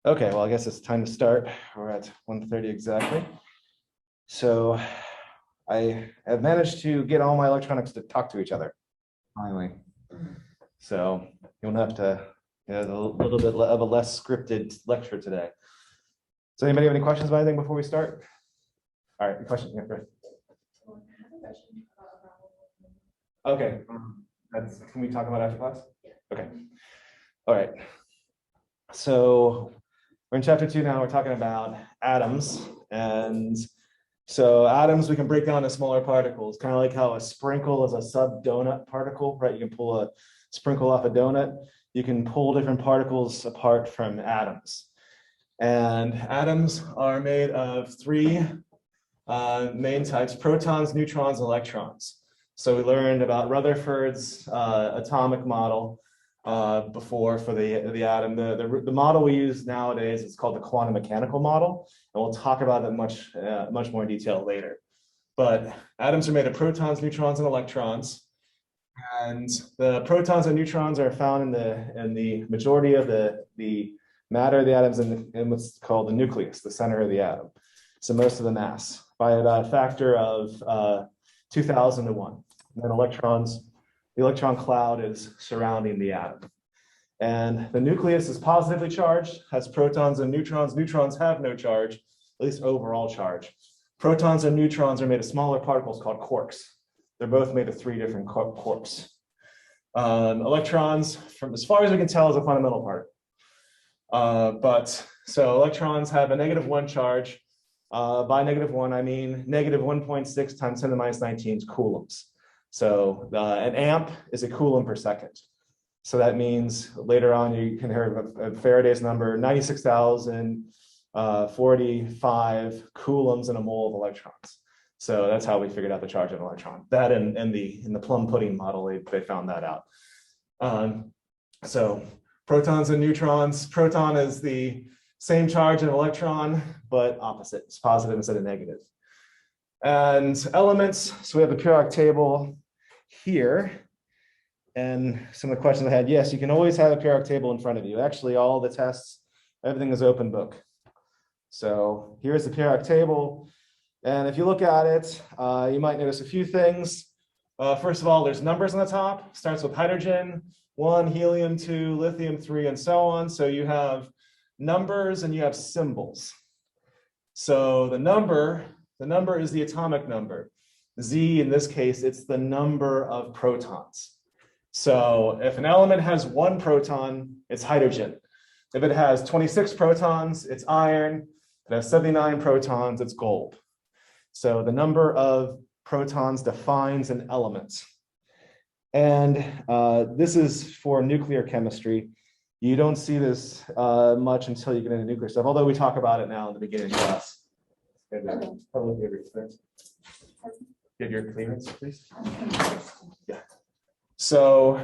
Okay, well, I guess it's time to start. We're at 1:30 exactly. So I have managed to get all my electronics to talk to each other, finally. So you won't have to, a little bit of a less scripted lecture today. So anybody have any questions about anything before we start? All right, question. Yeah, right. Okay, can we talk about after class? Okay. All right. So we're in chapter 2 now. We're talking about atoms. And so atoms we can break down into smaller particles, kind of like how a sprinkle is a sub-donut particle, right? You can pull a sprinkle off a donut. You can pull different particles apart from atoms. And atoms are made of three main types: protons, neutrons, and electrons. So we learned about Rutherford's atomic model before for the atom. The model we use nowadays is called the quantum mechanical model, and we'll talk about it much more detail later. But atoms are made of protons, neutrons, and electrons, and the protons and neutrons are found in the majority of the matter of the atoms in what's called the nucleus, the center of the atom. So most of the mass by about a factor of 2,000 to 1. And then the electron cloud is surrounding the atom. And the nucleus is positively charged, has protons and neutrons. Neutrons have no charge, at least overall charge. Protons and neutrons are made of smaller particles called quarks. They're both made of 3 different quarks. Electrons, from as far as we can tell, is a fundamental part. So electrons have a -1 charge. By -1, I mean -1.6 times 10 to the minus 19 coulombs. So an amp is a coulomb per second. So that means later on you can hear of Faraday's number, 96,045 coulombs in a mole of electrons. So that's how we figured out the charge of an electron. That and in the plum pudding model, they found that out. So protons and neutrons. Proton is the same charge as an electron, but opposite. It's positive instead of negative. And elements, so we have the periodic table here. And some of the questions I had, yes, you can always have a periodic table in front of you. Actually, all the tests, everything is open book. So here's the periodic table. And if you look at it, you might notice a few things. First of all, there's numbers on the top. Starts with hydrogen, 1, helium, 2, lithium, 3, and so on. So you have numbers and you have symbols. So the number is the atomic number. Z, in this case, it's the number of protons. So if an element has 1 proton, it's hydrogen. If it has 26 protons, it's iron. If it has 79 protons, it's gold. So the number of protons defines an element. And this is for nuclear chemistry. You don't see this much until you get into nuclear stuff, although we talk about it now in the beginning class. Get your clearance, please. Yeah. So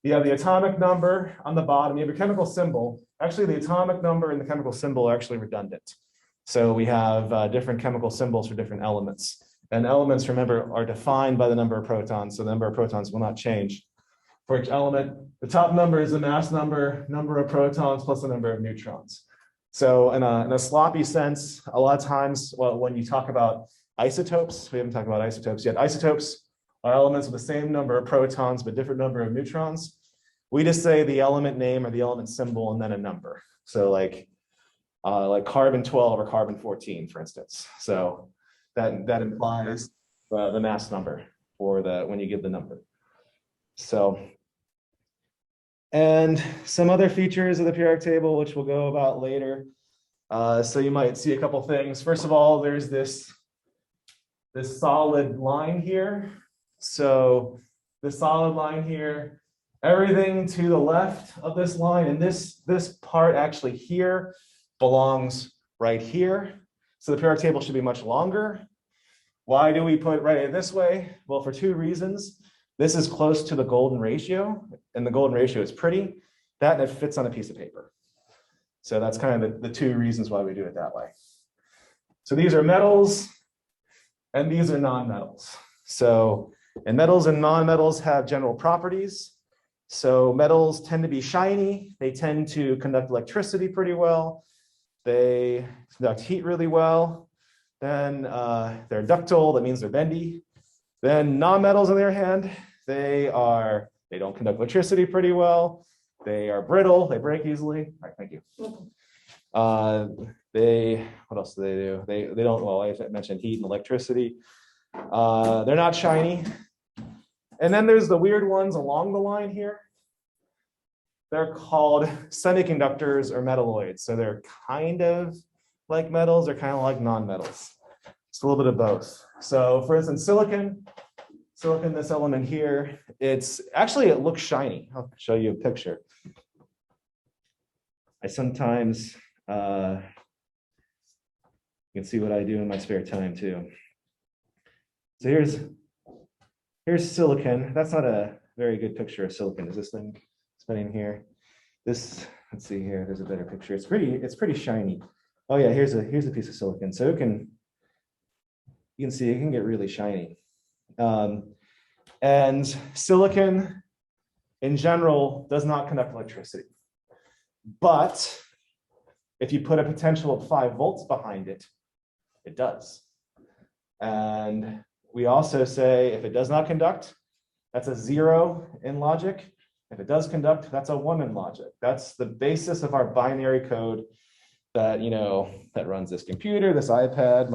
you have the atomic number on the bottom. You have a chemical symbol. Actually, the atomic number and the chemical symbol are actually redundant. So we have different chemical symbols for different elements. And elements, remember, are defined by the number of protons. So the number of protons will not change for each element. The top number is the mass number of protons plus the number of neutrons. So in a sloppy sense, a lot of times, well, when you talk about isotopes, we haven't talked about isotopes yet. Isotopes are elements with the same number of protons but different number of neutrons. We just say the element name or the element symbol and then a number. So like carbon 12 or carbon 14, for instance. So that implies the mass number for when you give the number. So, and some other features of the periodic table, which we'll go about later. So you might see a couple things. First of all, there's this solid line here. So the solid line here, everything to the left of this line, and this part actually here belongs right here. So the periodic table should be much longer. Why do we put right this way? Well, for 2 reasons. This is close to the golden ratio, and the golden ratio is pretty. That and it fits on a piece of paper. So that's kind of the 2 reasons why we do it that way. So these are metals, and these are nonmetals. So and metals and nonmetals have general properties. So metals tend to be shiny. They tend to conduct electricity pretty well. They conduct heat really well. Then they're ductile, that means they're bendy. Then non-metals on the other hand, they don't conduct electricity pretty well. They are brittle, they break easily. All right, thank you. What else do they do? They don't, well, I mentioned heat and electricity. They're not shiny. And then there's the weird ones along the line here. They're called semiconductors or metalloids. So they're kind of like metals, they're kind of like non-metals. It's a little bit of both. So for instance, silicon, this element here, it looks shiny. I'll show you a picture. I sometimes, you can see what I do in my spare time too. So here's silicon. That's not a very good picture of silicon. Is this thing spinning here? Let's see here. There's a better picture. It's pretty shiny. Oh yeah, here's a piece of silicon. So you can see it can get really shiny. And silicon in general does not conduct electricity. But if you put a potential of 5 volts behind it, it does. And we also say if it does not conduct, that's a 0 in logic. If it does conduct, that's a 1 in logic. That's the basis of our binary code that, that runs this computer, this iPad,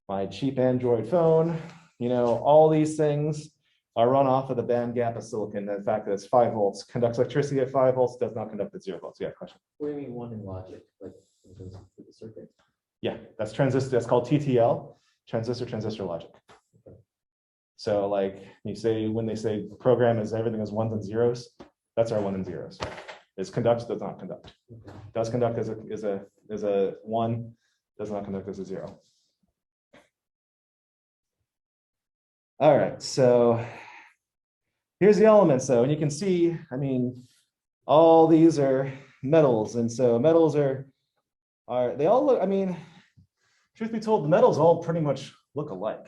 my cheap Android phone, all these things are run off of the band gap of silicon. The fact that it's 5 volts, conducts electricity at 5 volts, does not conduct at 0 volts. Yeah, question. What do you mean 1 in logic? Like in terms of the circuit? Yeah, that's transistor. That's called TTL, transistor logic. Okay. So like when they say the program is everything is 1s and 0s, that's our 1 and 0s. It conducts, does not conduct. Okay. Does conduct is a 1, does not conduct as a 0. All right, so here's the elements though, and you can see, all these are metals, and so metals are they all look, truth be told, the metals all pretty much look alike.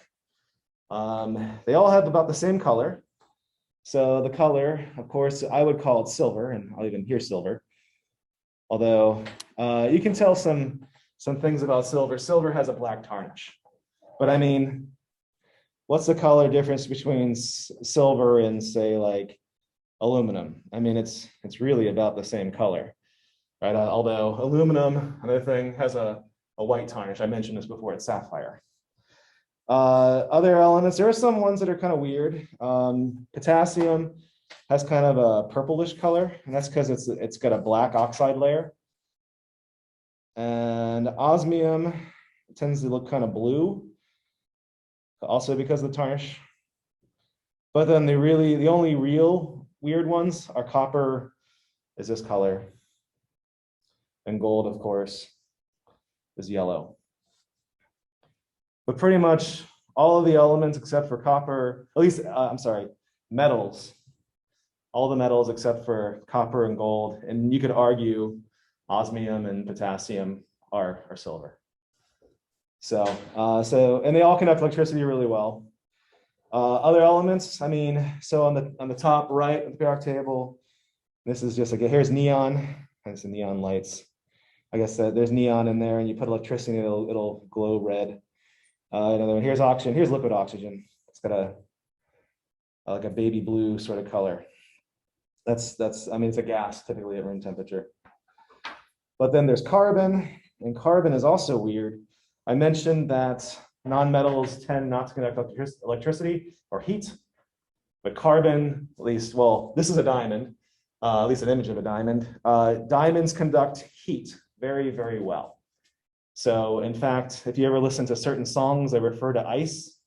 They all have about the same color. So the color, of course, I would call it silver, and I'll even hear silver. Although you can tell some things about silver. Silver has a black tarnish, but what's the color difference between silver and say like aluminum? It's really about the same color, right? Although aluminum, another thing, has a white tarnish. I mentioned this before, it's sapphire. Other elements, there are some ones that are kind of weird. Potassium has kind of a purplish color, and that's because it's got a black oxide layer. And osmium tends to look kind of blue, also because of the tarnish. But then the only real weird ones are copper is this color, and gold, of course, is yellow. But pretty much all of the elements except for copper, at least, metals, all the metals except for copper and gold, and you could argue osmium and potassium are silver. So and they all conduct electricity really well. Other elements, so on the top right of the periodic table, this is just here's neon, and some neon lights. I guess there's neon in there, and you put electricity, it'll glow red. Another one, here's oxygen, here's liquid oxygen. It's got like a baby blue sort of color. It's a gas typically at room temperature. But then there's carbon, and carbon is also weird. I mentioned that nonmetals tend not to conduct electricity or heat, but carbon, at least, well, this is a diamond, at least an image of a diamond. Diamonds conduct heat very, very well. So in fact, if you ever listen to certain songs that refer to ice,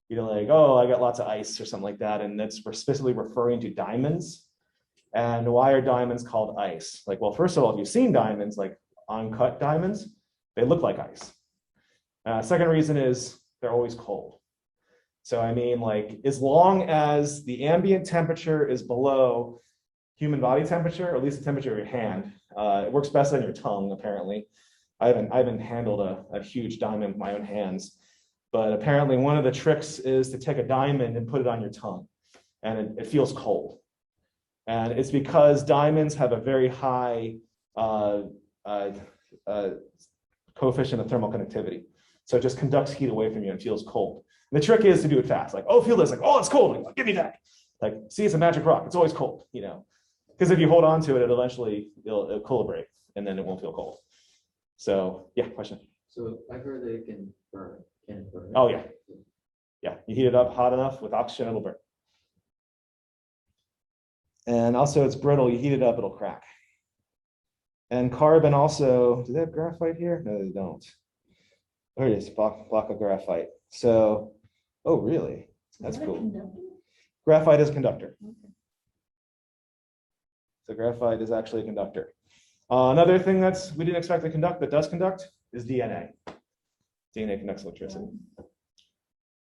you're like, oh, I got lots of ice or something like that. And that's specifically referring to diamonds. And why are diamonds called ice? Like, well, first of all, if you've seen diamonds, like uncut diamonds, they look like ice. Second reason is they're always cold. So as long as the ambient temperature is below human body temperature, or at least the temperature of your hand, it works best on your tongue, apparently. I haven't handled a huge diamond with my own hands, but apparently one of the tricks is to take a diamond and put it on your tongue, and it feels cold. And it's because diamonds have a very high coefficient of thermal conductivity. So it just conducts heat away from you and feels cold. And the trick is to do it fast. Like, oh, feel this. Like, oh, it's cold. Like, give me that. Like, see, it's a magic rock. It's always cold, you know. Because if you hold on to it, it'll equilibrate, and then it won't feel cold. So, yeah, question. So I've heard that it can burn. Can it burn? Oh, yeah. Yeah, you heat it up hot enough with oxygen, it'll burn. And also, it's brittle. You heat it up, it'll crack. And carbon also, do they have graphite here? No, they don't. There it is, block of graphite. So, oh, really? That's cool. Graphite is a conductor. Okay. So graphite is actually a conductor. Another thing we didn't expect to conduct that does conduct is DNA. DNA conducts electricity.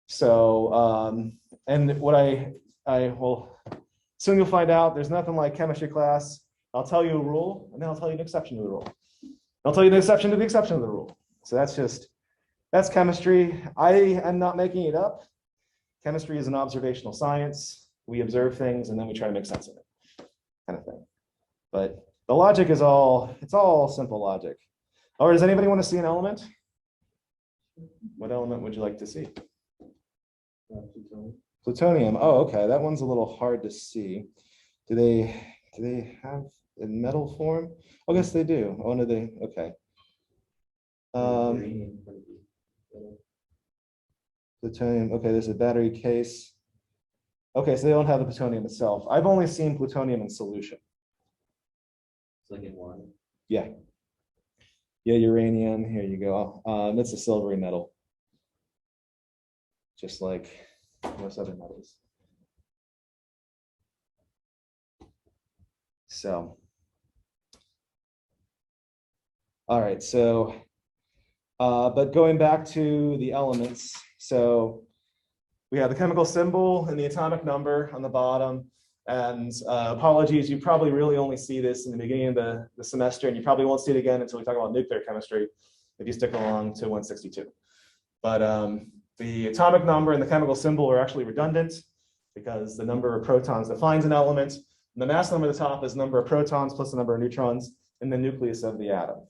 So, and what I will, soon you'll find out, there's nothing like chemistry class. I'll tell you a rule, and then I'll tell you an exception to the rule. I'll tell you an exception to the exception of the rule. So that's chemistry. I am not making it up. Chemistry is an observational science. We observe things, and then we try to make sense of it, kind of thing. But the logic is it's all simple logic. Or does anybody want to see an element? What element would you like to see? Plutonium. Oh, okay. That one's a little hard to see. Do they have in metal form? I guess they do. Oh, no, they. Okay. Plutonium. Okay, there's a battery case. Okay, so they don't have the plutonium itself. I've only seen plutonium in solution. It's like in water. Yeah. Yeah, uranium. Here you go. It's a silvery metal, just like most other metals. So, all right. So, but going back to the elements, so we have the chemical symbol and the atomic number on the bottom. And apologies, you probably really only see this in the beginning of the semester, and you probably won't see it again until we talk about nuclear chemistry, if you stick along to 162. But the atomic number and the chemical symbol are actually redundant because the number of protons defines an element. And the mass number at the top is the number of protons plus the number of neutrons in the nucleus of the atom.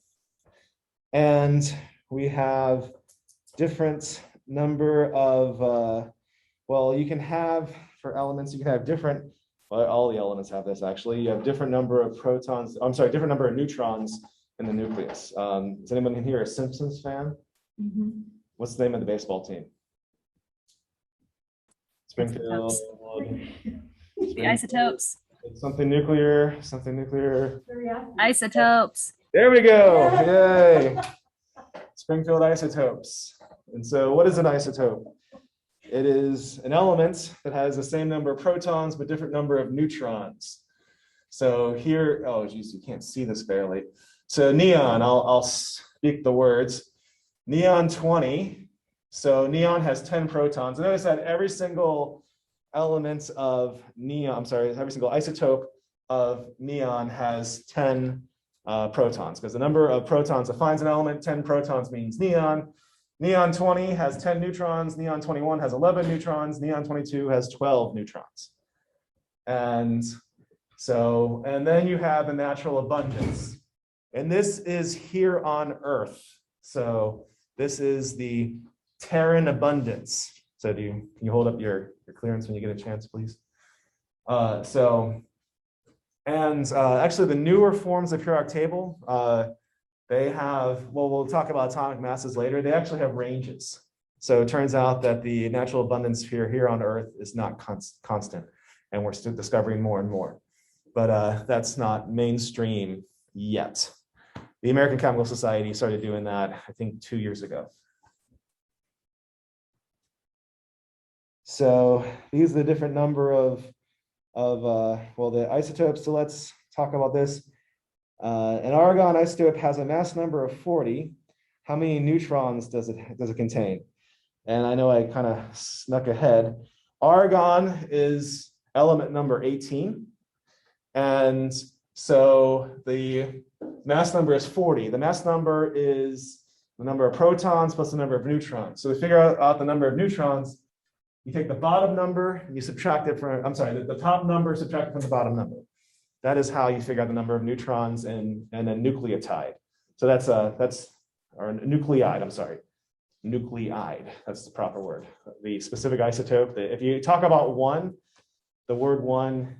And we have different number of, well, you can have, for elements, you can have different, well, all the elements have this actually. You have different number of protons, I'm sorry, different number of neutrons in the nucleus. Is anyone in here a Simpsons fan? Mm-hmm. What's the name of the baseball team? Springfield. The isotopes. Something nuclear, something nuclear. Isotopes. There we go. Yay. Springfield isotopes. And so what is an isotope? It is an element that has the same number of protons but different number of neutrons. So here, oh geez, you can't see this barely. So neon, I'll speak the words. Neon 20. So neon has 10 protons. And notice that every single element of neon, I'm sorry, every single isotope of neon has 10 protons, because the number of protons defines an element. 10 protons means neon. Neon 20 has 10 neutrons, neon 21 has 11 neutrons, neon 22 has 12 neutrons. And so, and then you have the natural abundance. And this is here on Earth. So this is the Terran abundance. So can you hold up your clearance when you get a chance, please? Actually the newer forms of periodic table, they have, well, we'll talk about atomic masses later. They actually have ranges. So it turns out that the natural abundance here on Earth is not constant, and we're still discovering more and more. But that's not mainstream yet. The American Chemical Society started doing that, I think, 2 years ago. So these are the different number of the isotopes. So let's talk about this. An argon isotope has a mass number of 40. How many neutrons does it contain? And I know I kind of snuck ahead. Argon is element number 18. And so the mass number is 40. The mass number is the number of protons plus the number of neutrons. So to figure out the number of neutrons, you take the bottom number and you subtract it from, I'm sorry, the top number subtracted from the bottom number. That is how you figure out the number of neutrons in a nucleotide. So that's or a nuclide, I'm sorry. Nuclide, that's the proper word. The specific isotope. If you talk about one, the word one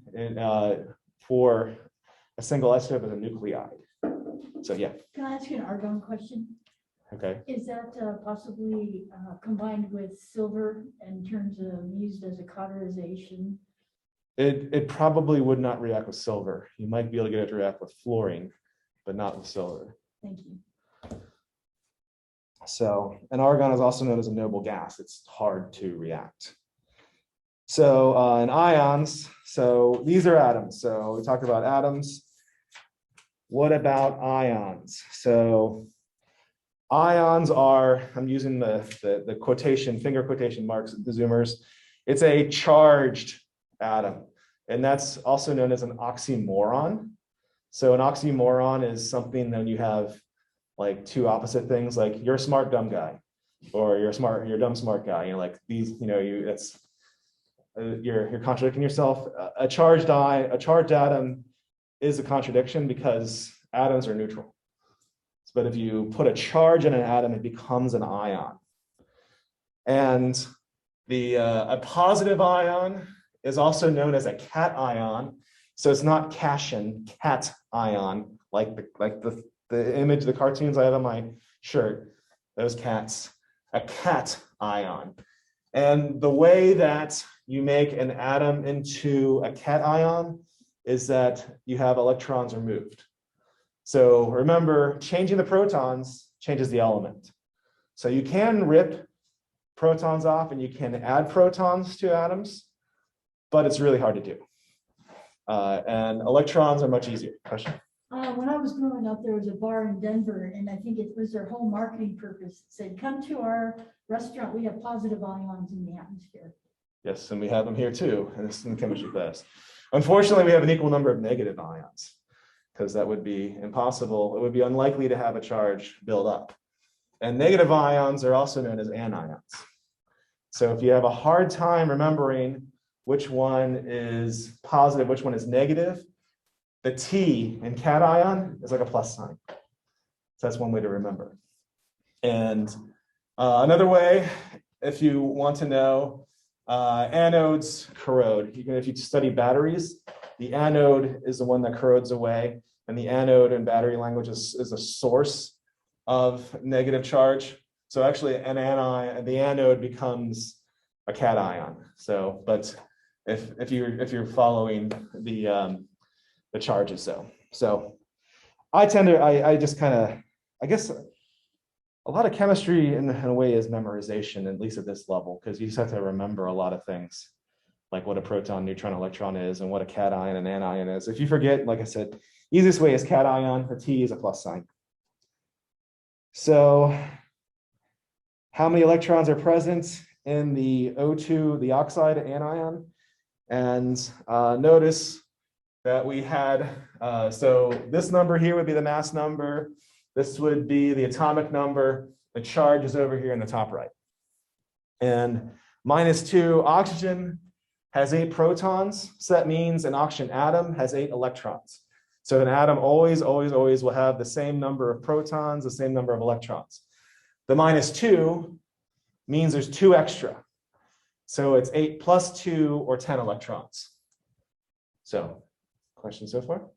for a single isotope is a nuclide. So yeah. Can I ask you an argon question? Okay. Is that possibly combined with silver in terms of used as a cauterization? It probably would not react with silver. You might be able to get it to react with fluorine, but not with silver. Thank you. So, and argon is also known as a noble gas. It's hard to react. So, in ions, so these are atoms. So we talked about atoms. What about ions? So ions are, I'm using the quotation, finger quotation marks, the zoomers. It's a charged atom, and that's also known as an oxymoron. So an oxymoron is something that you have like two opposite things, like you're a smart dumb guy, or you're smart, you're dumb smart guy. You know, like these, you know, that's you're contradicting yourself. A charged atom is a contradiction because atoms are neutral. But if you put a charge in an atom, it becomes an ion. And a positive ion is also known as a cation. So it's not cation, cat ion, like the image, the cartoons I have on my shirt, those cats, a cat ion. And the way that you make an atom into a cation is that you have electrons removed. So remember, changing the protons changes the element. So you can rip protons off and you can add protons to atoms, but it's really hard to do. And electrons are much easier. Question? When I was growing up, there was a bar in Denver, and I think it was their whole marketing purpose. It said, come to our restaurant, we have positive ions in the atmosphere. Yes, and we have them here too, and this is in the chemistry class. Unfortunately, we have an equal number of negative ions, because that would be impossible. It would be unlikely to have a charge build up. And negative ions are also known as anions. So if you have a hard time remembering which one is positive, which one is negative, the T in cation is like a plus sign. So that's one way to remember. And another way, if you want to know, anodes corrode. Even if you study batteries, the anode is the one that corrodes away, and the anode in battery language is a source of negative charge. So actually an anion, the anode becomes a cation. So, but if you're following the charges, so I tend to, I just kind of, I guess a lot of chemistry in a way is memorization, at least at this level, because you just have to remember a lot of things, like what a proton, neutron, electron is, and what a cation and anion is. If you forget, like I said, easiest way is cation, the T is a plus sign. So how many electrons are present in the O2, the oxide anion? And notice that we had, so this number here would be the mass number. This would be the atomic number. The charge is over here in the top right. And -2, oxygen has 8 protons. So that means an oxygen atom has 8 electrons. So an atom always will have the same number of protons, the same number of electrons. The -2 means there's 2 extra. So it's 8 plus 2 or 10 electrons. So, questions so far?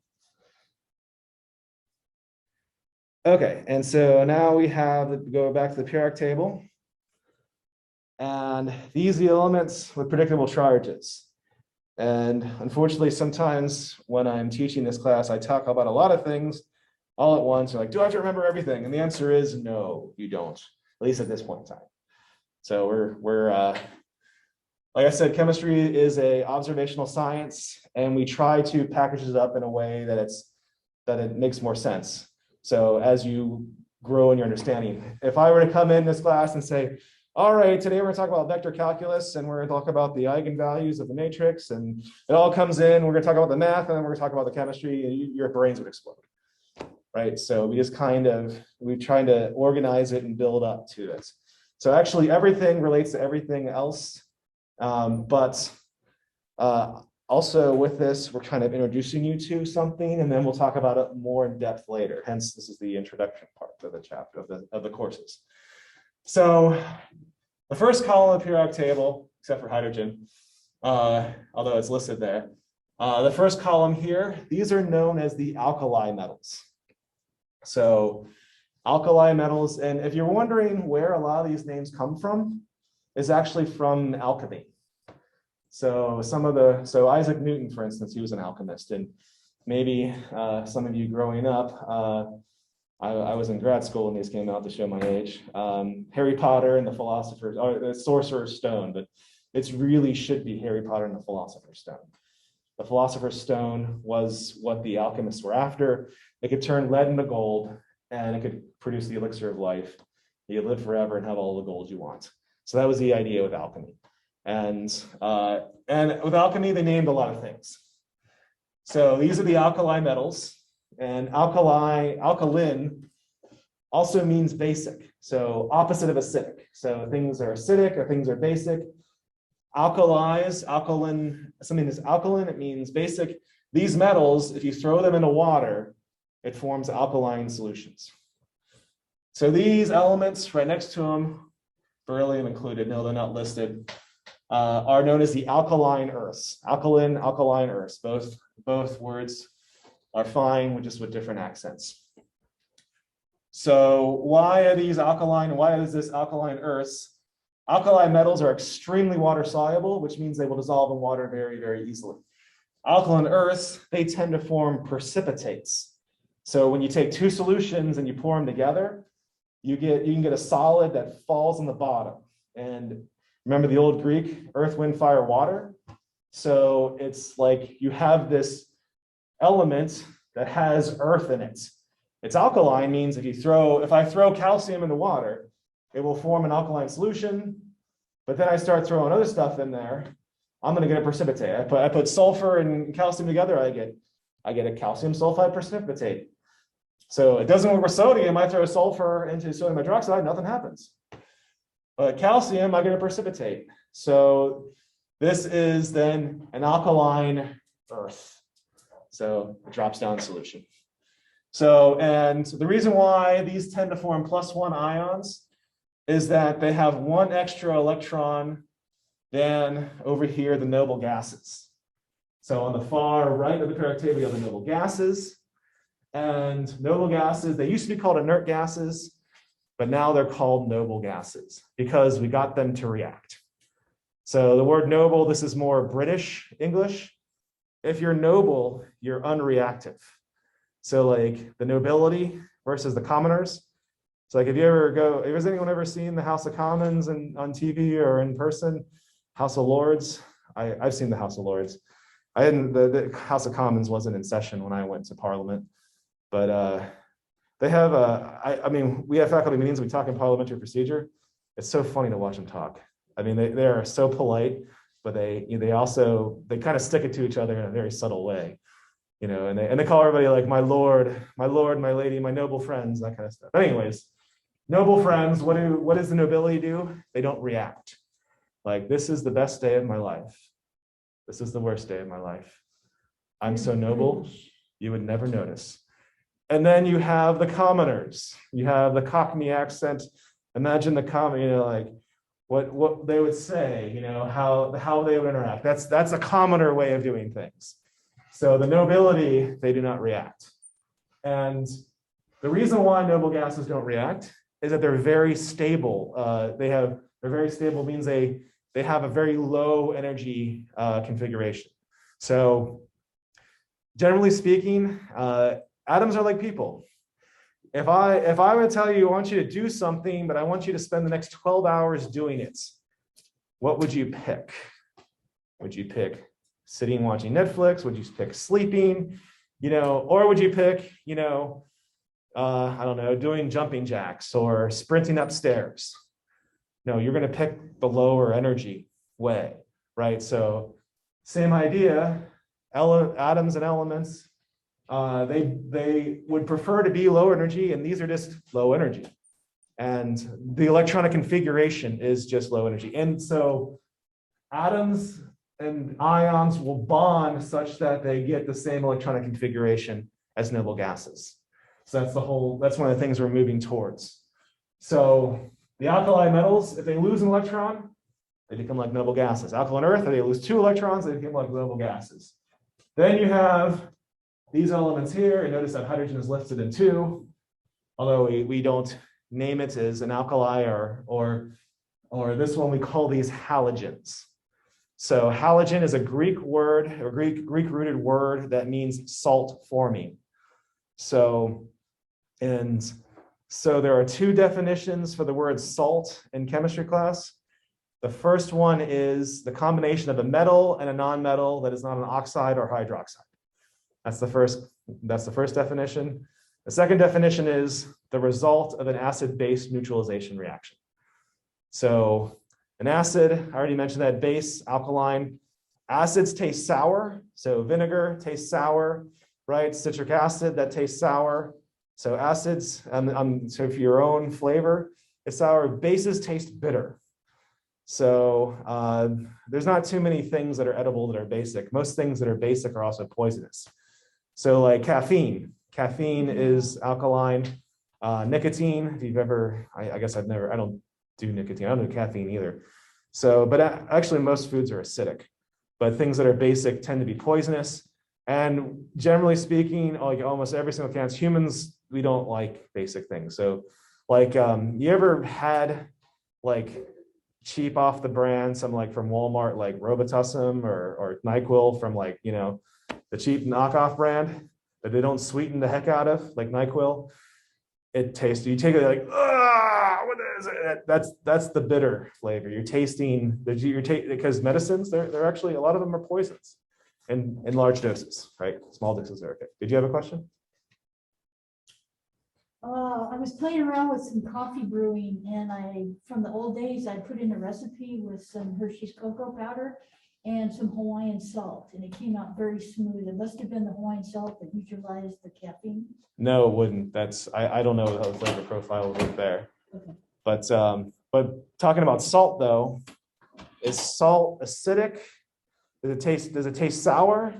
Okay, and so now we have, go back to the periodic table. And these are the elements with predictable charges. And unfortunately, sometimes when I'm teaching this class, I talk about a lot of things all at once. You're like, do I have to remember everything? And the answer is no, you don't, at least at this point in time. So we're like I said, chemistry is a observational science, and we try to package it up in a way that it makes more sense. So as you grow in your understanding, if I were to come in this class and say, all right, today we're going to talk about vector calculus, and we're going to talk about the eigenvalues of the matrix, and it all comes in, we're going to talk about the math, and then we're going to talk about the chemistry, and your brains would explode, right? So we just we try to organize it and build up to it. So actually everything relates to everything else, but Also with this, we're kind of introducing you to something, and then we'll talk about it more in depth later. Hence, this is the introduction part of the chapter of the courses. So the first column of the periodic table, except for hydrogen, although it's listed there, the first column here, these are known as the alkali metals. So alkali metals, and if you're wondering where a lot of these names come from, is actually from alchemy. So Isaac Newton, for instance, he was an alchemist, and maybe some of you growing up, I was in grad school when these came out to show my age. Harry Potter and the Sorcerer's Stone, but it really should be Harry Potter and the Philosopher's Stone. The Philosopher's Stone was what the alchemists were after. It could turn lead into gold, and it could produce the elixir of life. You live forever and have all the gold you want. So that was the idea with alchemy. And with alchemy, they named a lot of things. So these are the alkali metals, and alkaline also means basic. So opposite of acidic. So things are acidic or things are basic. Alkaline, something that's alkaline, it means basic. These metals, if you throw them into water, it forms alkaline solutions. So these elements right next to them, beryllium included, no, they're not listed, are known as the alkaline earths. Alkaline earths. Both words are fine, just with different accents. So why are these alkaline? Why is this alkaline earths? Alkali metals are extremely water soluble, which means they will dissolve in water very, very easily. Alkaline earths, they tend to form precipitates. So when you take two solutions and you pour them together, you can get a solid that falls on the bottom. And remember the old Greek, earth, wind, fire, water? So it's like you have this element that has earth in it. It's alkaline means if I throw calcium into water, it will form an alkaline solution, but then I start throwing other stuff in there, I'm going to get a precipitate. I put sulfur and calcium together, I get a calcium sulfide precipitate. So it doesn't work with sodium. I throw sulfur into sodium hydroxide, nothing happens. But calcium, I get a precipitate. So this is then an alkaline earth. So it drops down solution. So, and the reason why these tend to form +1 ions is that they have one extra electron than over here, the noble gases. So on the far right of the periodic table, you have the noble gases. And noble gases, they used to be called inert gases, but now they're called noble gases because we got them to react. So the word noble, this is more British English. If you're noble, you're unreactive. So like the nobility versus the commoners. So like if has anyone ever seen the House of Commons on TV or in person? House of Lords? I've seen the House of Lords. The House of Commons wasn't in session when I went to Parliament, but they have we have faculty meetings, we talk in parliamentary procedure. It's so funny to watch them talk. I mean, they are so polite, but they kind of stick it to each other in a very subtle way, and they call everybody like my lord, my lady, my noble friends, that kind of stuff. But anyways, noble friends, what does the nobility do? They don't react. Like, this is the best day of my life. This is the worst day of my life. I'm so noble, you would never notice. And then you have the commoners. You have the Cockney accent. Imagine the common, like what they would say, how they would interact. That's a commoner way of doing things. So the nobility, they do not react. And the reason why noble gases don't react is that they're very stable. They're very stable means they have a very low energy configuration. So generally speaking, atoms are like people. If I were to tell you, I want you to do something, but I want you to spend the next 12 hours doing it, what would you pick? Would you pick sitting watching Netflix? Would you pick sleeping? Or would you pick, I don't know, doing jumping jacks or sprinting upstairs? No, you're going to pick the lower energy way, right? So same idea, atoms and elements, they would prefer to be low energy, and these are just low energy. And the electronic configuration is just low energy. And so atoms and ions will bond such that they get the same electronic configuration as noble gases. So that's one of the things we're moving towards. So the alkali metals, if they lose an electron, they become like noble gases. Alkaline earth, if they lose 2 electrons, they become like noble gases. Then you have these elements here, and notice that hydrogen is listed in 2, although we don't name it as an alkali or this one, we call these halogens. So halogen is a Greek word, or Greek rooted word that means salt forming. So there are 2 definitions for the word salt in chemistry class. The first one is the combination of a metal and a non-metal that is not an oxide or hydroxide. That's the first definition. The second definition is the result of an acid-base neutralization reaction. So an acid, I already mentioned that, base, alkaline. Acids taste sour. So vinegar tastes sour, right? Citric acid, that tastes sour. So acids, so for your own flavor, it's sour. Bases taste bitter. So there's not too many things that are edible that are basic. Most things that are basic are also poisonous. So like caffeine. Caffeine is alkaline. Nicotine, if you've ever, I guess I don't do nicotine. I don't do caffeine either. So, but actually most foods are acidic, but things that are basic tend to be poisonous. And generally speaking, like almost every single case, humans, we don't like basic things. So like, you ever had like cheap off the brand, some like from Walmart, like Robitussin or NyQuil from like, you know, the cheap knockoff brand that they don't sweeten the heck out of, like NyQuil. It tastes, you take it like, what is it? That's the bitter flavor. You're tasting because medicines, they're actually, a lot of them are poisons in large doses, right? Small doses are okay. Did you have a question? I was playing around with some coffee brewing, and from the old days, I put in a recipe with some Hershey's cocoa powder and some Hawaiian salt, and it came out very smooth. It must have been the Hawaiian salt that neutralized the caffeine. No, it wouldn't. I don't know how the flavor profile would look there. Okay. But talking about salt though, is salt acidic? Does it taste sour,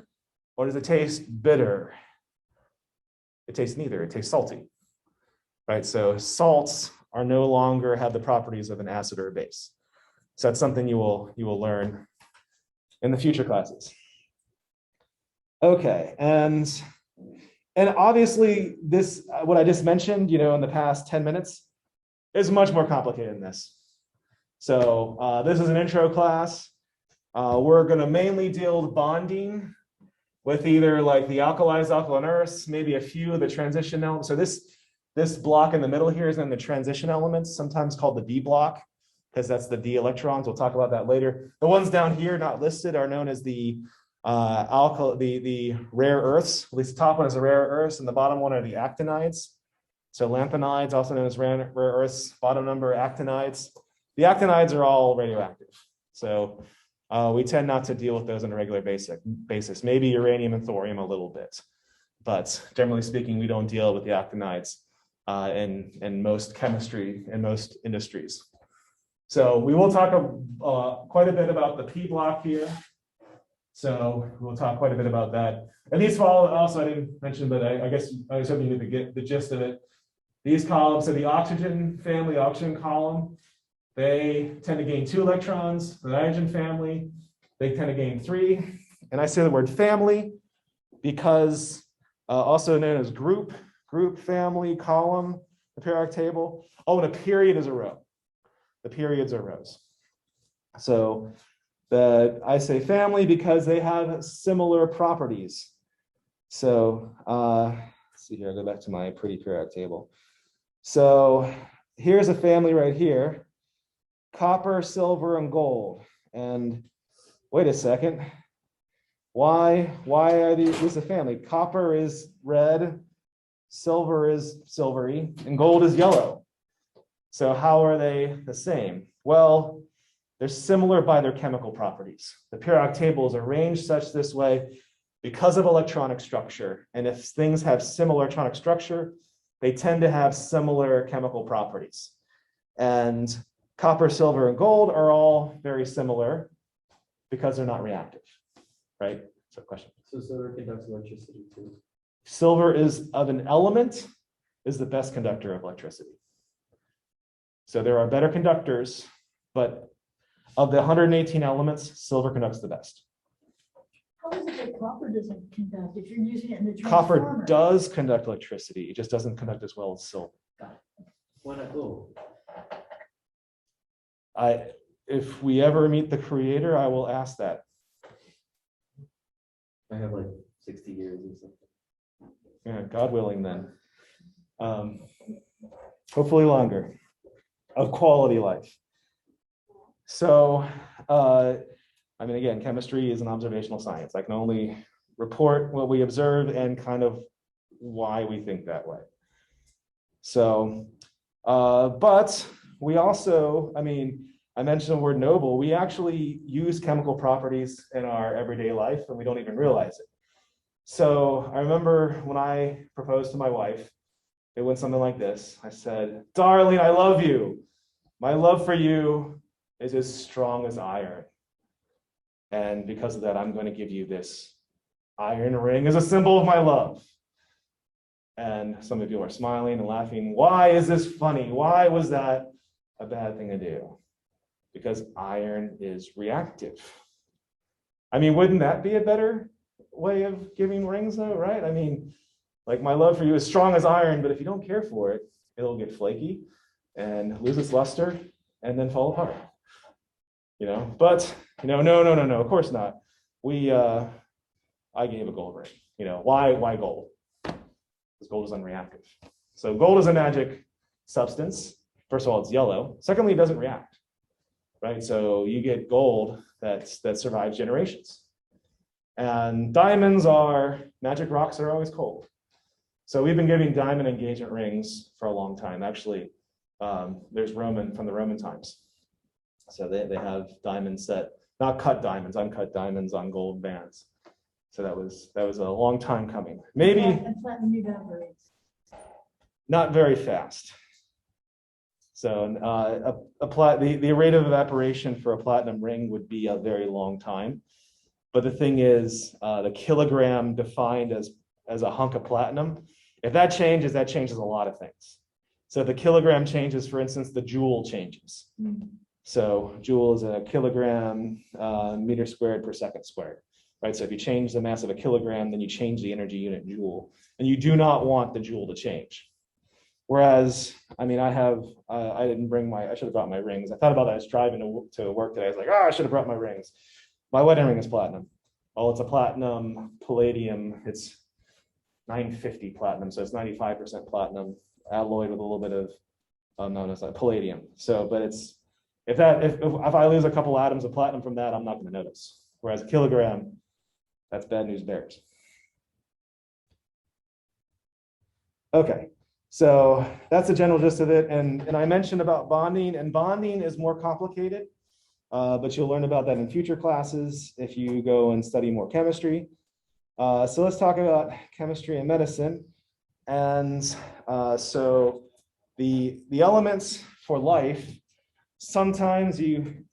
or does it taste bitter? It tastes neither. It tastes salty. Right? So salts are no longer have the properties of an acid or a base. So that's something you will learn in the future classes. Okay, and obviously this, what I just mentioned, in the past 10 minutes is much more complicated than this. So this is an intro class. We're going to mainly deal with bonding with either like the alkalis, alkaline earths, maybe a few of the transition elements. So this block in the middle here is in the transition elements, sometimes called the D block, because that's the D electrons. We'll talk about that later. The ones down here not listed are known as the rare earths. At least the top one is the rare earths, and the bottom one are the actinides. So lanthanides, also known as rare earths. Bottom number actinides. The actinides are all radioactive. So we tend not to deal with those on a regular basis. Maybe uranium and thorium a little bit, but generally speaking, we don't deal with the actinides in most chemistry and most industries. So we will talk quite a bit about the P block here. So we'll talk quite a bit about that. And these follow, also I didn't mention, but I guess I was hoping you to get the gist of it. These columns, so the oxygen family, oxygen column, they tend to gain 2 electrons. The nitrogen family, they tend to gain 3. And I say the word family because also known as group, family, column, the periodic table. Oh, and a period is a row. The periods are rows. So I say family because they have similar properties. So let's see here, I'll go back to my pretty periodic table. So here's a family right here: copper, silver, and gold. And wait a second, why are these a family? Copper is red, silver is silvery, and gold is yellow. So how are they the same? Well, they're similar by their chemical properties. The periodic table is arranged such this way because of electronic structure. And if things have similar electronic structure, they tend to have similar chemical properties. And copper, silver, and gold are all very similar. because they're not reactive, right? So question. So silver conducts electricity too. Silver is of an element is the best conductor of electricity. So there are better conductors, but of the 118 elements, silver conducts the best. How is it that copper doesn't conduct if you're using it in the Copper transformer? does conduct electricity. It just doesn't conduct as well as silver. Why not gold? If we ever meet the creator, I will ask that. I have like 60 years or something. Yeah, God willing then. Hopefully longer of quality life. So, I mean, again, chemistry is an observational science. I can only report what we observe and kind of why we think that way. So, but we also, I mean, I mentioned the word noble. We actually use chemical properties in our everyday life and we don't even realize it. So I remember when I proposed to my wife, it went something like this. I said, "Darling, I love you. My love for you is as strong as iron. And because of that, I'm going to give you this iron ring as a symbol of my love." And some of you are smiling and laughing. Why is this funny? Why was that a bad thing to do? Because iron is reactive. I mean, wouldn't that be a better way of giving rings though, right? I mean, like my love for you is strong as iron, but if you don't care for it, it'll get flaky and lose its luster and then fall apart. You know, but you know, no, of course not. I gave a gold ring. You know, why gold? Because gold is unreactive. So gold is a magic substance. First of all, it's yellow. Secondly, it doesn't react, right? So you get gold that survives generations. And diamonds are magic rocks that are always cold. So we've been giving diamond engagement rings for a long time. Actually, there's from the Roman times. So they have diamonds set, not cut diamonds, uncut diamonds on gold bands. So that was a long time coming. Maybe And platinum evaporates. not very fast. So the rate of evaporation for a platinum ring would be a very long time. But the thing is, the kilogram defined as a hunk of platinum, if that changes a lot of things. So if the kilogram changes, for instance, the joule changes. Mm. So joule is a kilogram meter squared per second squared, right? So if you change the mass of a kilogram, then you change the energy unit joule, and you do not want the joule to change. Whereas, I mean, I should have brought my rings. I thought about that. I was driving to work today. I was like, I should have brought my rings. My wedding ring is platinum. Oh, it's a platinum palladium. It's 950 platinum, so it's 95% platinum alloyed with a little bit of no, it's not palladium. So, but it's if I lose a couple atoms of platinum from that, I'm not going to notice. Whereas a kilogram, that's bad news bears. Okay, so that's the general gist of it. And I mentioned about bonding, and bonding is more complicated. But you'll learn about that in future classes if you go and study more chemistry. So let's talk about chemistry and medicine. And so the elements for life, sometimes you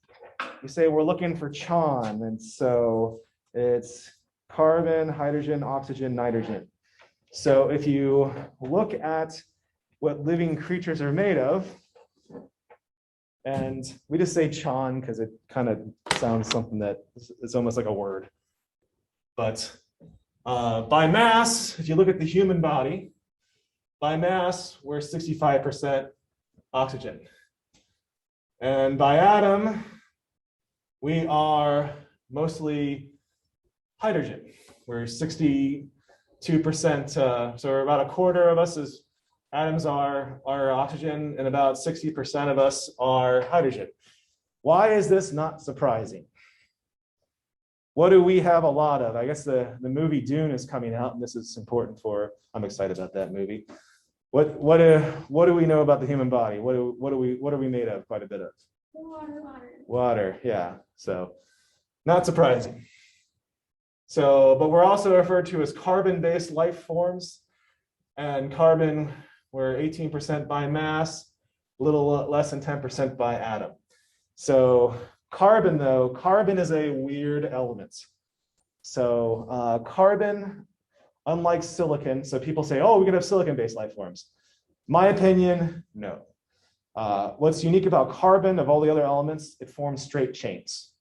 say we're looking for CHON, and so it's carbon, hydrogen, oxygen, nitrogen. So if you look at what living creatures are made of, and we just say CHON because it kind of sounds something that it's almost like a word. But by mass, if you look at the human body, by mass, we're 65% oxygen. And by atom, we are mostly hydrogen. We're 62%, so about a quarter of us is atoms are oxygen, and about 60% of us are hydrogen. Why is this not surprising? What do we have a lot of? I guess the movie Dune is coming out, and this is important I'm excited about that movie. What do we know about the human body? What are we made of? Quite a bit of water. Yeah. So not surprising. So, but we're also referred to as carbon-based life forms, and carbon, we're 18% by mass, a little less than 10% by atom. So Carbon, though, carbon is a weird element. So carbon, unlike silicon, so people say, oh, we can have silicon-based life forms. My opinion, no. What's unique about carbon of all the other elements, it forms straight chains.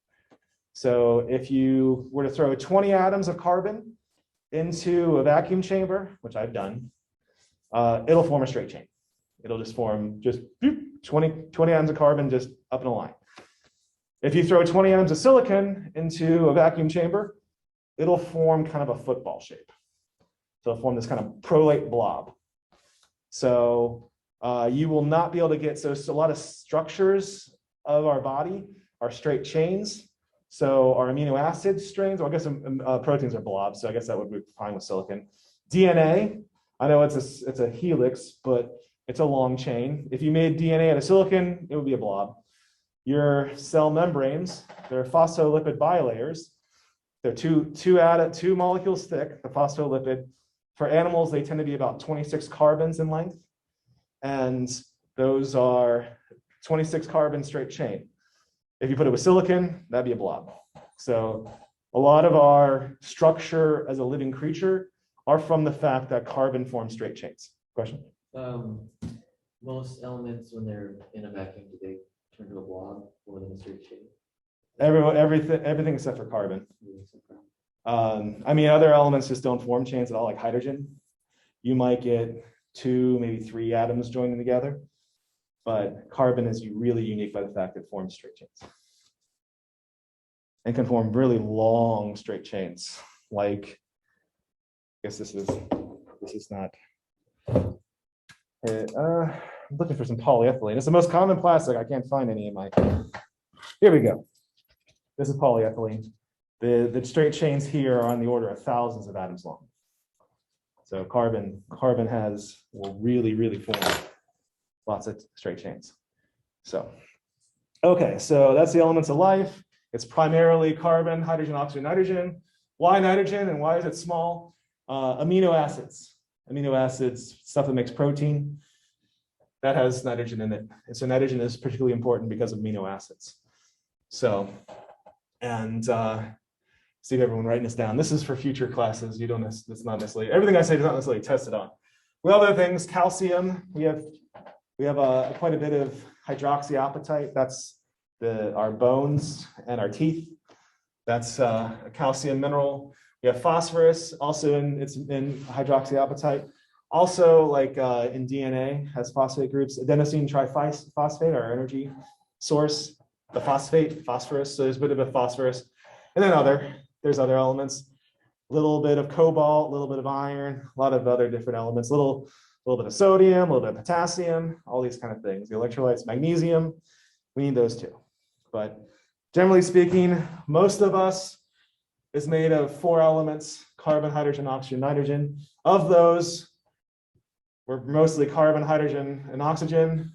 So if you were to throw 20 atoms of carbon into a vacuum chamber, which I've done, it'll form a straight chain. It'll just form just 20 atoms of carbon just up in a line. If you throw 20 atoms of silicon into a vacuum chamber, it'll form kind of a football shape. So it'll form this kind of prolate blob. So you will not be able to get, so a lot of structures of our body are straight chains. So our amino acid strings, or I guess proteins are blobs, so I guess that would be fine with silicon. DNA, I know it's a helix, but it's a long chain. If you made DNA out of silicon, it would be a blob. Your cell membranes, they're phospholipid bilayers. They're two molecules thick, the phospholipid. For animals, they tend to be about 26 carbons in length. And those are 26 carbon straight chain. If you put it with silicon, that'd be a blob. So a lot of our structure as a living creature are from the fact that carbon forms straight chains. Question? Most elements, when they're in a vacuum, do they turn to a blob more than a straight chain? Everything except for carbon. I mean, other elements just don't form chains at all, like hydrogen. You might get 2, maybe 3 atoms joining together, but carbon is really unique by the fact that it forms straight chains and can form really long straight chains. Like, I guess this is not. I'm looking for some polyethylene. It's the most common plastic. I can't find any in my. Here we go. This is polyethylene. The straight chains here are on the order of thousands of atoms long. So carbon will really form lots of straight chains. So, okay, so that's the elements of life. It's primarily carbon, hydrogen, oxygen, nitrogen. Why nitrogen and why is it small? Amino acids. Amino acids, stuff that makes protein, that has nitrogen in it. And so nitrogen is particularly important because of amino acids. So, and see everyone writing this down. This is for future classes. You don't, it's not necessarily, everything I say is not necessarily tested on. We have other things, calcium. We have quite a bit of hydroxyapatite. That's our bones and our teeth. That's a calcium mineral. We have phosphorus, also in hydroxyapatite. Also, like in DNA, has phosphate groups. Adenosine triphosphate, our energy source. The phosphorus. So there's a bit of a phosphorus, and then there's other elements. A little bit of cobalt, a little bit of iron, a lot of other different elements. A little bit of sodium, a little bit of potassium, all these kind of things. The electrolytes, magnesium, we need those too. But generally speaking, most of us is made of 4 elements: carbon, hydrogen, oxygen, nitrogen. Of those, we're mostly carbon, hydrogen, and oxygen.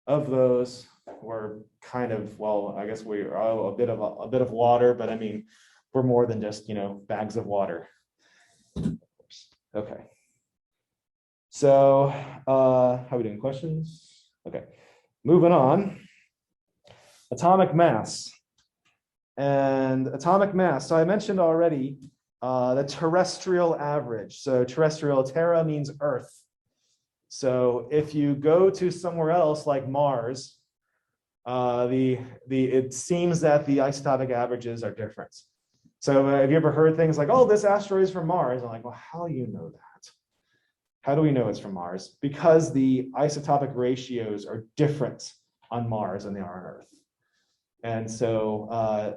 Of those, we're kind of, well, I guess we are a bit of water, but I mean, we're more than just, bags of water. Okay. So, how are we doing? Questions? Okay. Moving on. Atomic mass. And atomic mass. So I mentioned already the terrestrial average. So terrestrial, terra means Earth. So if you go to somewhere else like Mars, it seems that the isotopic averages are different. So have you ever heard things like, oh, this asteroid is from Mars? I'm like, well, how do you know that? How do we know it's from Mars? Because the isotopic ratios are different on Mars than they are on Earth. And so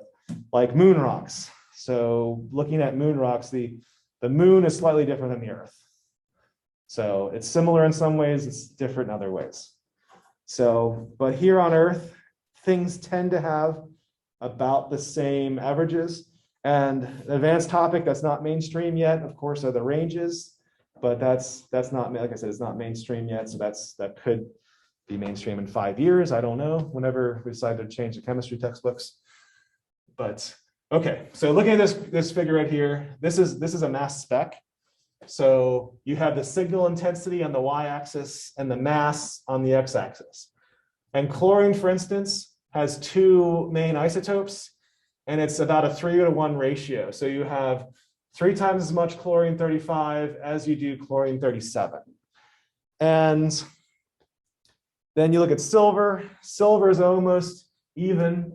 like moon rocks. So looking at moon rocks, the moon is slightly different than the Earth. So it's similar in some ways, it's different in other ways. So, but here on Earth, things tend to have about the same averages. And an advanced topic that's not mainstream yet, of course, are the ranges, but that's not, like I said, it's not mainstream yet. So that could be mainstream in 5 years. I don't know, whenever we decide to change the chemistry textbooks. But okay, so looking at this figure right here, this is a mass spec. So you have the signal intensity on the y-axis and the mass on the x-axis. And chlorine, for instance, has two main isotopes, and it's about a 3:1 ratio. So you have 3 times as much chlorine 35 as you do chlorine 37. And then you look at silver. Silver is almost even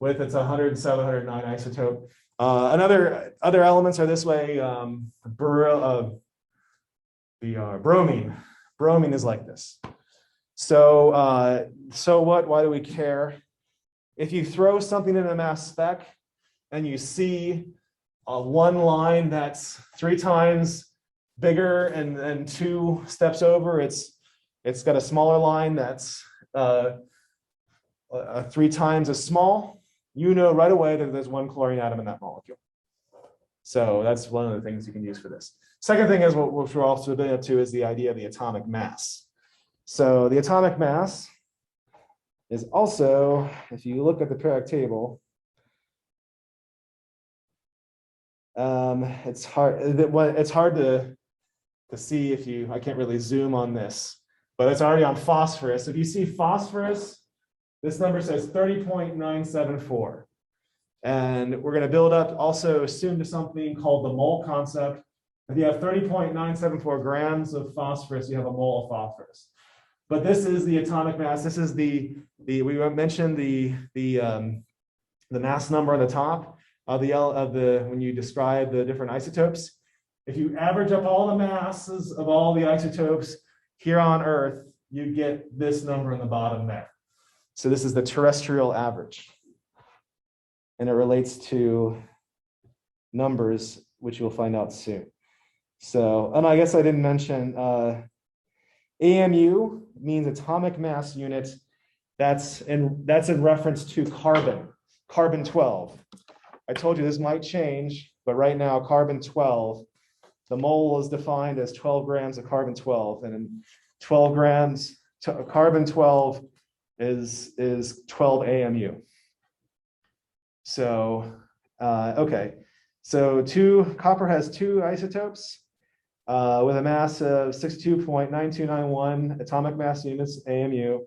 with its 107, 109 isotope. Other elements are this way. Bromine. Bromine is like this. So what? Why do we care? If you throw something in a mass spec and you see one line that's 3 times bigger and 2 steps over, it's got a smaller line that's 3 times as small, you know right away that there's 1 chlorine atom in that molecule. So that's one of the things you can use for this. Second thing is what we're also building up to is the idea of the atomic mass. So the atomic mass is also, if you look at the periodic table, it's hard to see if you, I can't really zoom on this, but it's already on phosphorus. If you see phosphorus, this number says 30.974. And we're going to build up also soon to something called the mole concept. If you have 30.974 grams of phosphorus, you have a mole of phosphorus. But this is the atomic mass. This is we mentioned the mass number on the top of when you describe the different isotopes. If you average up all the masses of all the isotopes here on Earth, you get this number in the bottom there. So this is the terrestrial average. And it relates to numbers, which you'll find out soon. So, and I guess I didn't mention, AMU means atomic mass unit. That's in reference to carbon 12. I told you this might change, but right now carbon 12, the mole is defined as 12 grams of carbon 12, and 12 grams carbon 12 is 12 AMU. So, okay. So copper has 2 isotopes with a mass of 62.9291 atomic mass units AMU,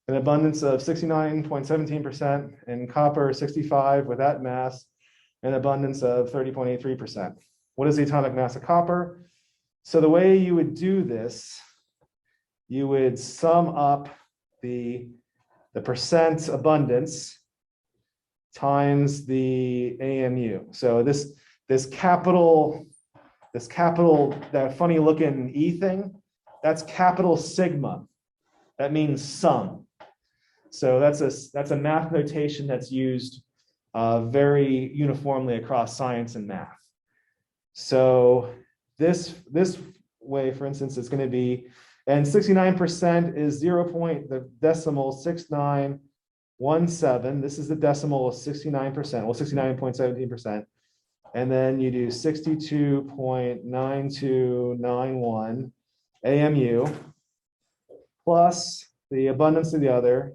an abundance of 69.17%, and copper 65 with that mass, an abundance of 30.83%. What is the atomic mass of copper? So the way you would do this, you would sum up the percent abundance times the AMU. So this capital, that funny looking E thing, that's capital sigma. That means sum. So that's a math notation that's used very uniformly across science and math. So this way, for instance, it's going to be, and 69% is the decimal 6917. This is the decimal of 69%, well, 69.17%. And then you do 62.9291 AMU plus the abundance of the other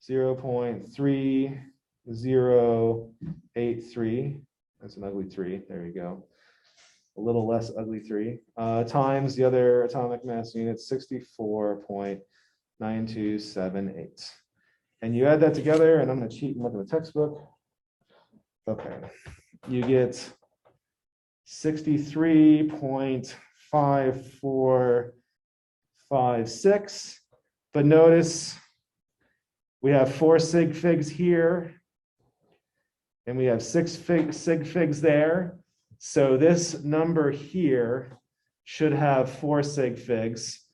0.3083. That's an ugly 3. There you go. A little less ugly 3 times the other atomic mass unit 64.9278. And you add that together, and I'm going to cheat and look at the textbook. Okay. You get 63.5456. But notice we have 4 sig figs here, and we have 6 sig figs there. So this number here should have 4 sig figs,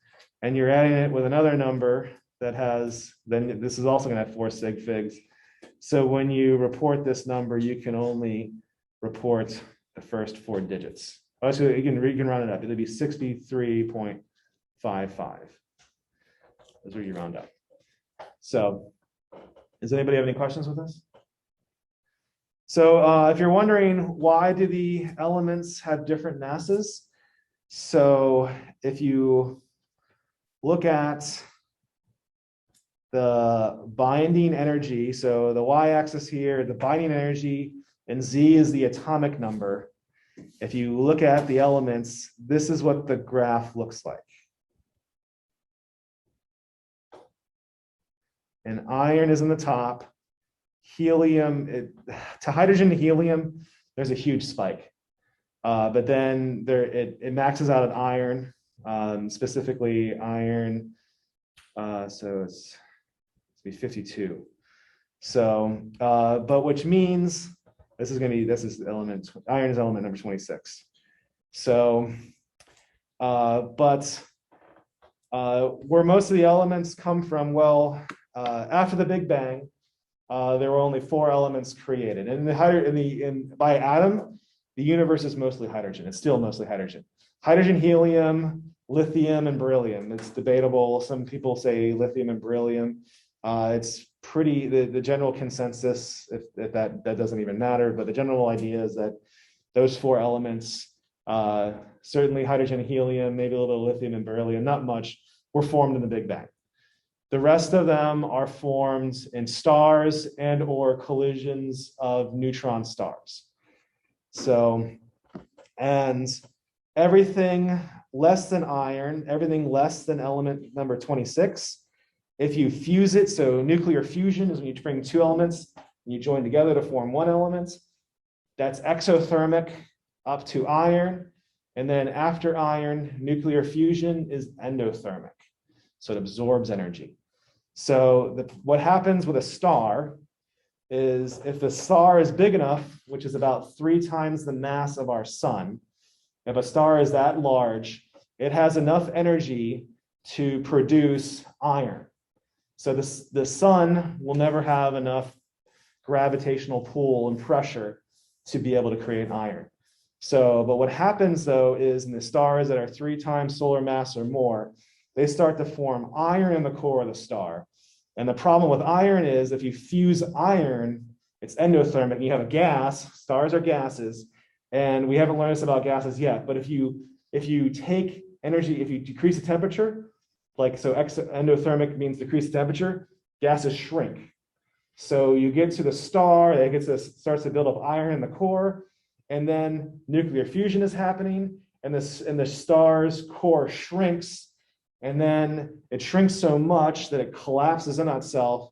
and you're adding it with another number that has, then this is also going to have 4 sig figs. So when you report this number, you can only report the first 4 digits. Also, you can round it up. It'll be 63.55. That's where you round up. So does anybody have any questions with this? So if you're wondering, why do the elements have different masses? So if you look at the binding energy, so the y-axis here, the binding energy, and z is the atomic number. If you look at the elements, this is what the graph looks like. and iron is in the top. Helium, to hydrogen to helium, there's a huge spike. But then it maxes out at iron, specifically iron. So it's be 52. So, but which means this is element, iron is element number 26. So, but where most of the elements come from, well, after the Big Bang, there were only 4 elements created. And by atom, the universe is mostly hydrogen. It's still mostly hydrogen. Hydrogen, helium, lithium, and beryllium. It's debatable. Some people say lithium and beryllium. It's pretty, the general consensus, if that doesn't even matter, but the general idea is that those 4 elements, certainly hydrogen, helium, maybe a little bit of lithium and beryllium, not much, were formed in the Big Bang. The rest of them are formed in stars and or collisions of neutron stars. So, and everything less than iron, everything less than element number 26, if you fuse it, so nuclear fusion is when you bring 2 elements and you join together to form 1 element. That's exothermic up to iron. And then after iron, nuclear fusion is endothermic. So it absorbs energy. So what happens with a star is if the star is big enough, which is about 3 times the mass of our sun, if a star is that large, it has enough energy to produce iron. So the sun will never have enough gravitational pull and pressure to be able to create iron. So, but what happens though is in the stars that are 3 times solar mass or more, they start to form iron in the core of the star. And the problem with iron is if you fuse iron, it's endothermic, you have a gas, stars are gases, and we haven't learned this about gases yet, but if you take energy, if you decrease the temperature, like so endothermic means decrease the temperature, gases shrink. So you get to the star, starts to build up iron in the core, and then nuclear fusion is happening, and the star's core shrinks, and then it shrinks so much that it collapses in on itself.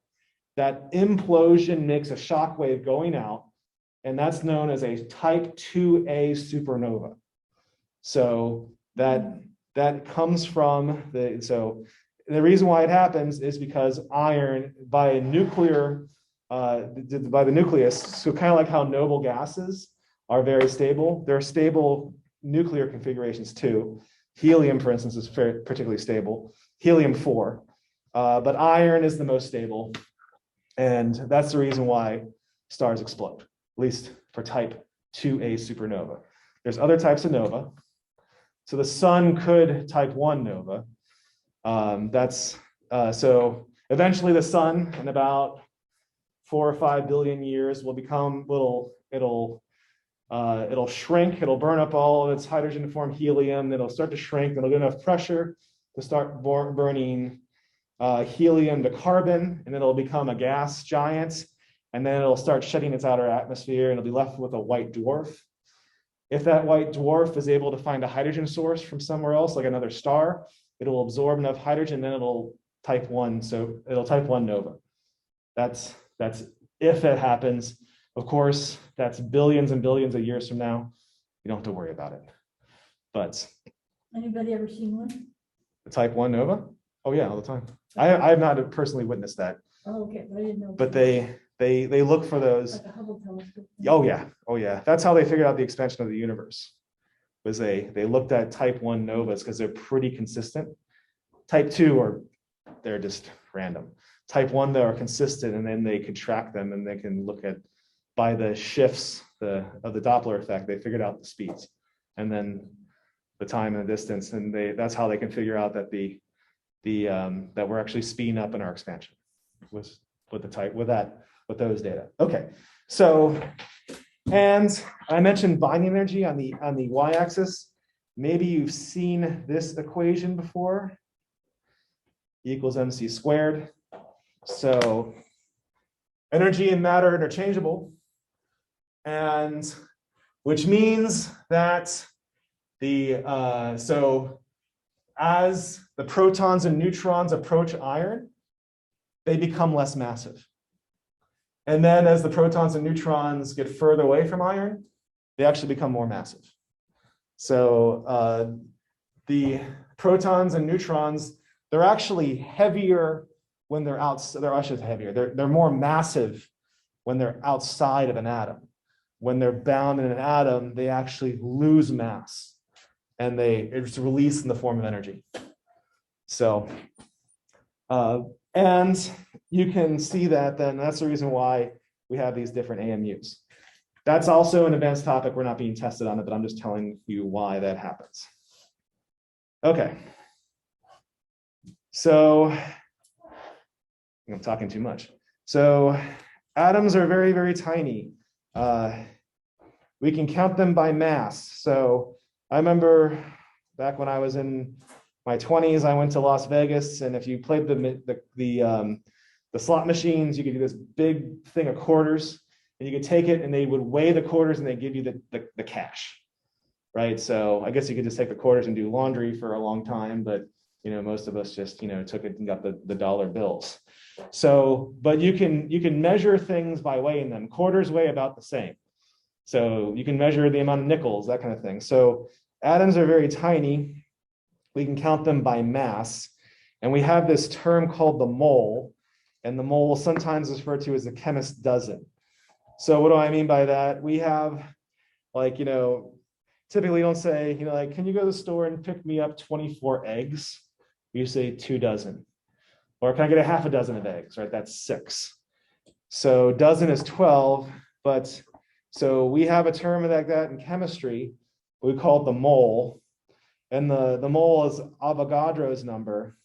That implosion makes a shock wave going out, and that's known as a type 2A supernova. So that comes from so the reason why it happens is because iron by the nucleus, so kind of like how noble gases are very stable, there are stable nuclear configurations too. Helium, for instance, is particularly stable, helium-4, but iron is the most stable. And that's the reason why stars explode, at least for type 2A supernova. There's other types of nova. So the sun could type 1 nova. So eventually the sun in about 4 or 5 billion years will become it'll shrink, it'll burn up all of its hydrogen to form helium, it'll start to shrink, it'll get enough pressure to start burning helium to carbon, and it'll become a gas giant, and then it'll start shedding its outer atmosphere, and it'll be left with a white dwarf. If that white dwarf is able to find a hydrogen source from somewhere else, like another star, it'll absorb enough hydrogen, then it'll type 1, so it'll type 1 nova. That's if it happens. Of course, that's billions and billions of years from now. You don't have to worry about it. But Anybody ever seen one? the type 1 nova? Oh yeah, all the time. I have not personally witnessed that. Oh, okay, I didn't know. But they look for those. Like a Hubble telescope. Oh yeah. That's how they figured out the expansion of the universe. Was they looked at type 1 novas because they're pretty consistent. Type 2 they're just random. Type 1 though are consistent, and then they can track them, and they can look at by the shifts of the Doppler effect. They figured out the speeds, and then the time and the distance, and that's how they can figure out that that we're actually speeding up in our expansion with those data. Okay, so and I mentioned binding energy on the y-axis. Maybe you've seen this equation before. E equals mc squared. So energy and matter are interchangeable, and which means that so as the protons and neutrons approach iron, they become less massive. And then as the protons and neutrons get further away from iron, they actually become more massive. So the protons and neutrons, they're actually heavier when they're outside. They're actually heavier. They're more massive when they're outside of an atom. When they're bound in an atom, they actually lose mass, and it's released in the form of energy. So, and you can see that then that's the reason why we have these different AMUs. That's also an advanced topic. We're not being tested on it, but I'm just telling you why that happens. Okay. So I'm talking too much. So atoms are very, very tiny. We can count them by mass. So I remember back when I was in my 20s, I went to Las Vegas, and if you played the slot machines, you could do this big thing of quarters, and you could take it, and they would weigh the quarters, and they give you the cash, right? So I guess you could just take the quarters and do laundry for a long time, but most of us just took it and got the dollar bills. So, but you can measure things by weighing them. Quarters weigh about the same. So you can measure the amount of nickels, that kind of thing. So atoms are very tiny. We can count them by mass. And we have this term called the mole. And the mole sometimes is referred to as the chemist's dozen. So what do I mean by that? We have typically don't say, can you go to the store and pick me up 24 eggs? You say 2 dozen. Or can I get a half a dozen of eggs, right? That's 6. So dozen is 12, but so we have a term like that in chemistry. We call it the mole. And the mole is Avogadro's number.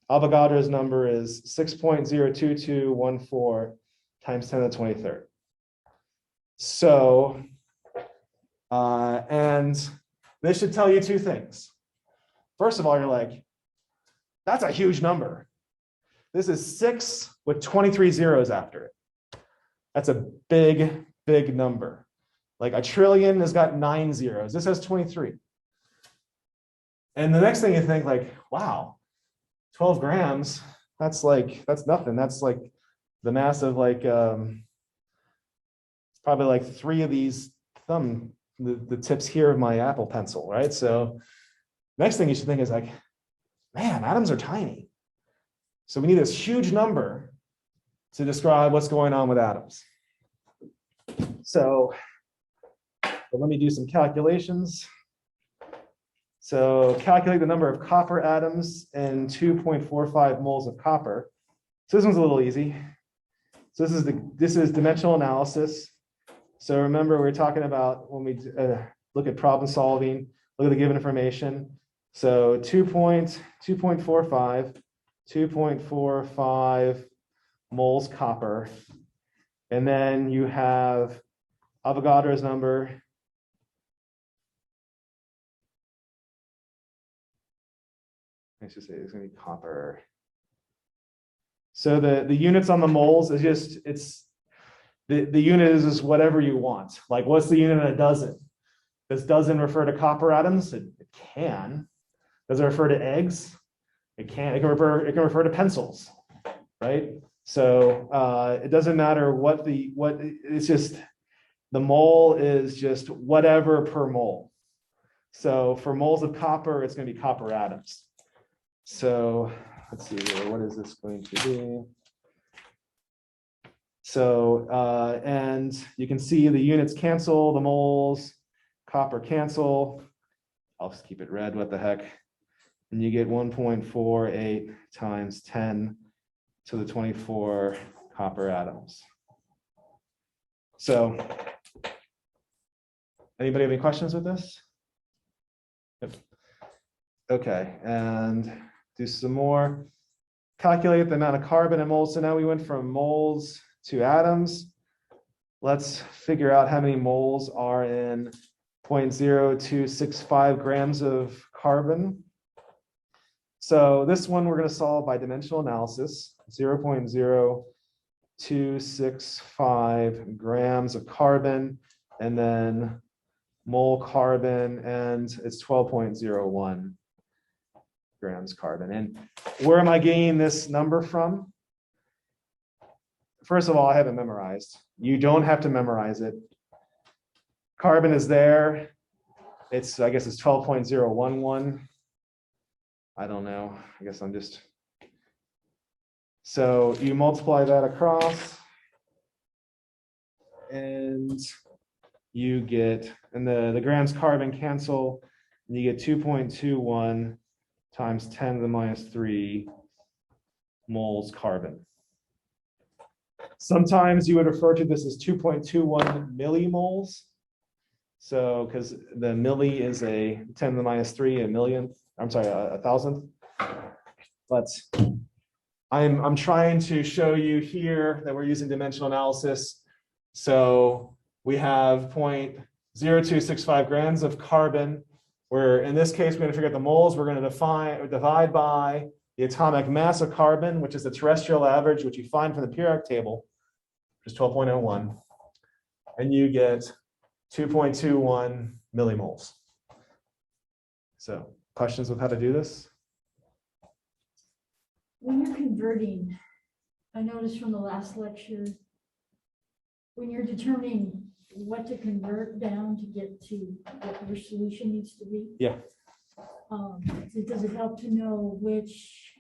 Avogadro's number is 6.02214 times 10 to the 23rd. So, and this should tell you 2 things. First of all, you're like, that's a huge number. This is 6 with 23 zeros after it. That's a big, big number. Like a trillion has got 9 zeros. This has 23. And the next thing you think like, wow, 12 grams, that's nothing. That's like the mass of it's probably like 3 of these the tips here of my Apple Pencil, right? So next thing you should think is like, man, atoms are tiny. So we need this huge number to describe what's going on with atoms. So let me do some calculations. So calculate the number of copper atoms in 2.45 moles of copper. So this one's a little easy. So this is dimensional analysis. So remember, we were talking about when we look at problem solving, look at the given information. So 2.45 moles copper. And then you have Avogadro's number. Let's just say it's going to be copper. So the units on the moles is just, the unit is just whatever you want. Like what's the unit in a dozen? Does dozen refer to copper atoms? It can. Does it refer to eggs? It can. It can refer to pencils, right? So it doesn't matter it's just, the mole is just whatever per mole. So for moles of copper, it's going to be copper atoms. So let's see here, what is this going to be? So, and you can see the units cancel, the moles, copper cancel. I'll just keep it red, what the heck. And you get 1.48 times 10 to the 24 copper atoms. So, anybody have any questions with this? Yep. Okay, and do some more. Calculate the amount of carbon in moles. So now we went from moles to atoms. Let's figure out how many moles are in 0.0265 grams of carbon. So this one we're going to solve by dimensional analysis. 0.0265 grams of carbon, and then mole carbon, and it's 12.01 grams carbon. And where am I getting this number from? first of all, I have it memorized. You don't have to memorize it. Carbon is there. I guess it's 12.011. I don't know. I guess I'm just. So you multiply that across and you get, and the grams carbon cancel, and you get 2.21 times 10 to the minus 3 moles carbon. Sometimes you would refer to this as 2.21 millimoles. So, because the milli is a 10 to the minus 3, a millionth, I'm sorry, a thousandth. But I'm trying to show you here that we're using dimensional analysis. So we have 0.0265 grams of carbon. Where in this case, we're going to figure out the moles. We're going to divide by the atomic mass of carbon, which is the terrestrial average, which you find from the periodic table, which is 12.01. And you get 2.21 millimoles. So questions with how to do this? When you're converting, I noticed from the last lecture, when you're determining what to convert down to get to what your solution needs to be. Yeah. Does it help to know which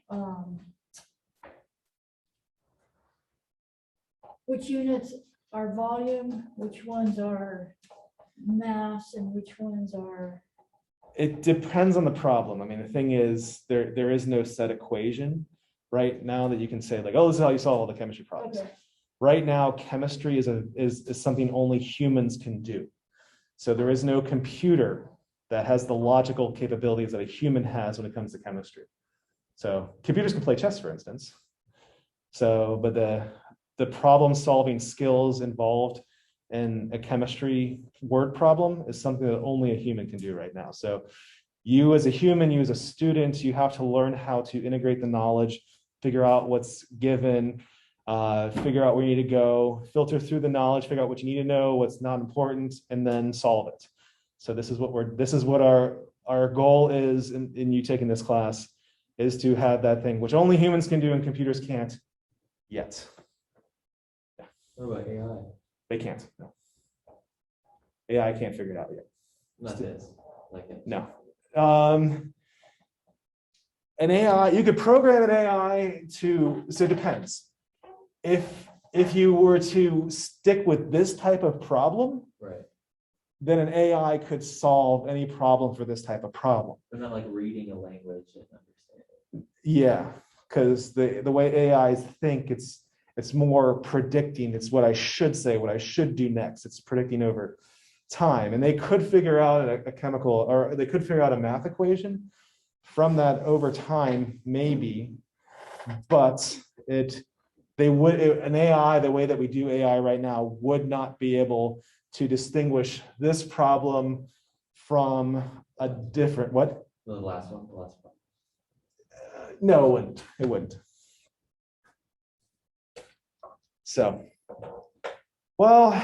units are volume, which ones are mass, and which ones are? It depends on the problem. I mean, the thing is, there is no set equation right now that you can say like, oh, this is how you solve all the chemistry problems. Okay. Right now, chemistry is something only humans can do. So there is no computer that has the logical capabilities that a human has when it comes to chemistry. So computers can play chess, for instance. So, but the problem-solving skills involved in a chemistry word problem is something that only a human can do right now. So you as a human, you as a student, you have to learn how to integrate the knowledge, figure out what's given, figure out where you need to go, filter through the knowledge, figure out what you need to know, what's not important, and then solve it. So this is what our goal is in you taking this class, is to have that thing which only humans can do and computers can't yet. Yeah. What about AI? They can't. No. AI can't figure it out yet. Not this, like it. No. An AI, you could program an AI to, so it depends. If you were to stick with this type of problem, Right. then an AI could solve any problem for this type of problem. They're not like reading a language and understanding. Yeah, because the way AIs think, it's more predicting. It's what I should say, what I should do next. It's predicting over time. And they could figure out a chemical, or they could figure out a math equation from that over time, maybe. But an AI, the way that we do AI right now, would not be able to distinguish this problem from a different, what? The last one. No, it wouldn't. So, well,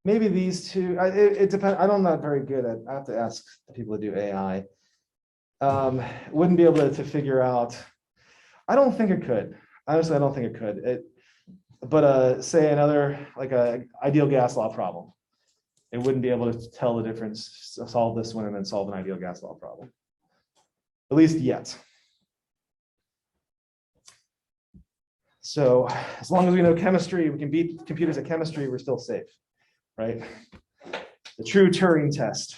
maybe these two, it depends. I'm not very good at, I have to ask the people who do AI. Wouldn't be able to figure out, I don't think it could. Honestly, I don't think it could. But say another, like a ideal gas law problem, it wouldn't be able to tell the difference, solve this one and then solve an ideal gas law problem. At least yet. So as long as we know chemistry, we can beat computers at chemistry, we're still safe, right? The true Turing test.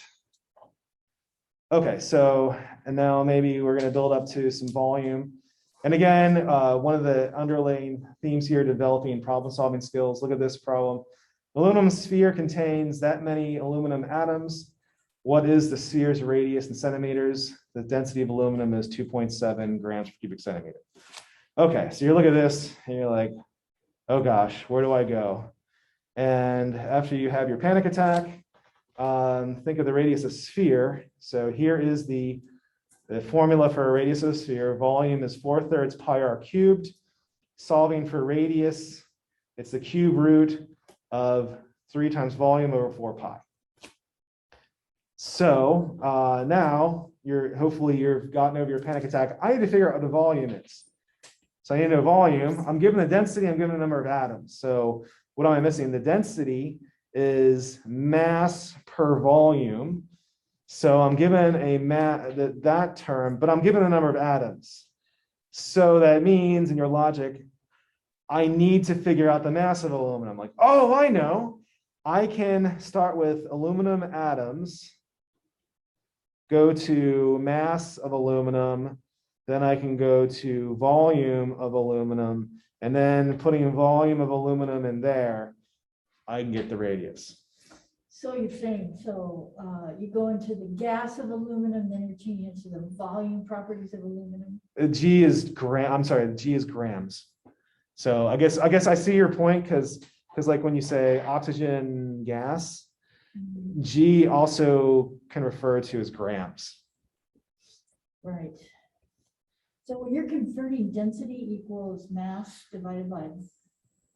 Okay, so, and now maybe we're going to build up to some volume. And again, one of the underlying themes here, developing problem-solving skills. Look at this problem. Aluminum sphere contains that many aluminum atoms. What is the sphere's radius in centimeters? The density of aluminum is 2.7 grams per cubic centimeter. Okay, so you look at this and you're like, oh gosh, where do I go? And after you have your panic attack, think of the radius of sphere. So here is the formula for a radius of a sphere. Volume is 4/3 pi r cubed. Solving for radius, it's the cube root of 3 times volume over 4 pi. So now hopefully you've gotten over your panic attack. I need to figure out what the volume is. So So I need to know volume. I'm given the density, I'm given the number of atoms. So what am I missing? The density is mass per volume. So I'm given that term, but I'm given the number of atoms. So that means in your logic, I need to figure out the mass of aluminum. Like, oh, I know. I can start with aluminum atoms, go to mass of aluminum, then I can go to volume of aluminum, and then putting volume of aluminum in there, I can get the radius. So you're saying, you go into the gas of aluminum, then you're changing it to the volume properties of aluminum. G is grams. So I guess I see your point because like when you say oxygen gas, G also can refer to as grams. Right. So when you're converting density equals mass divided by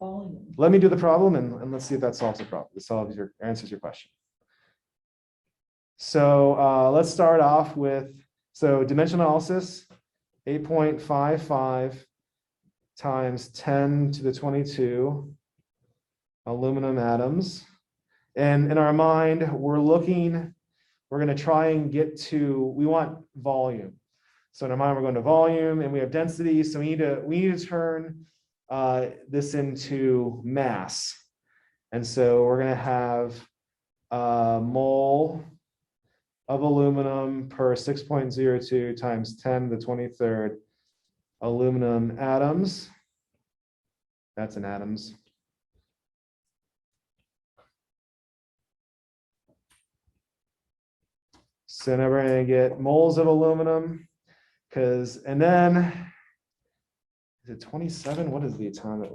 volume. Let me do the problem and let's see if that solves the problem. Answers your question. So let's start off with, dimension analysis, 8.55 times 10 to the 22 aluminum atoms. And in our mind, we're going to try and we want volume. So in our mind, we're going to volume and we have density. So we need to turn this into mass. And so we're going to have a mole of aluminum per 6.02 times 10 to the 23rd aluminum atoms. That's in atoms. So now we're going to get moles of aluminum and then, is it 27? What is the atomic?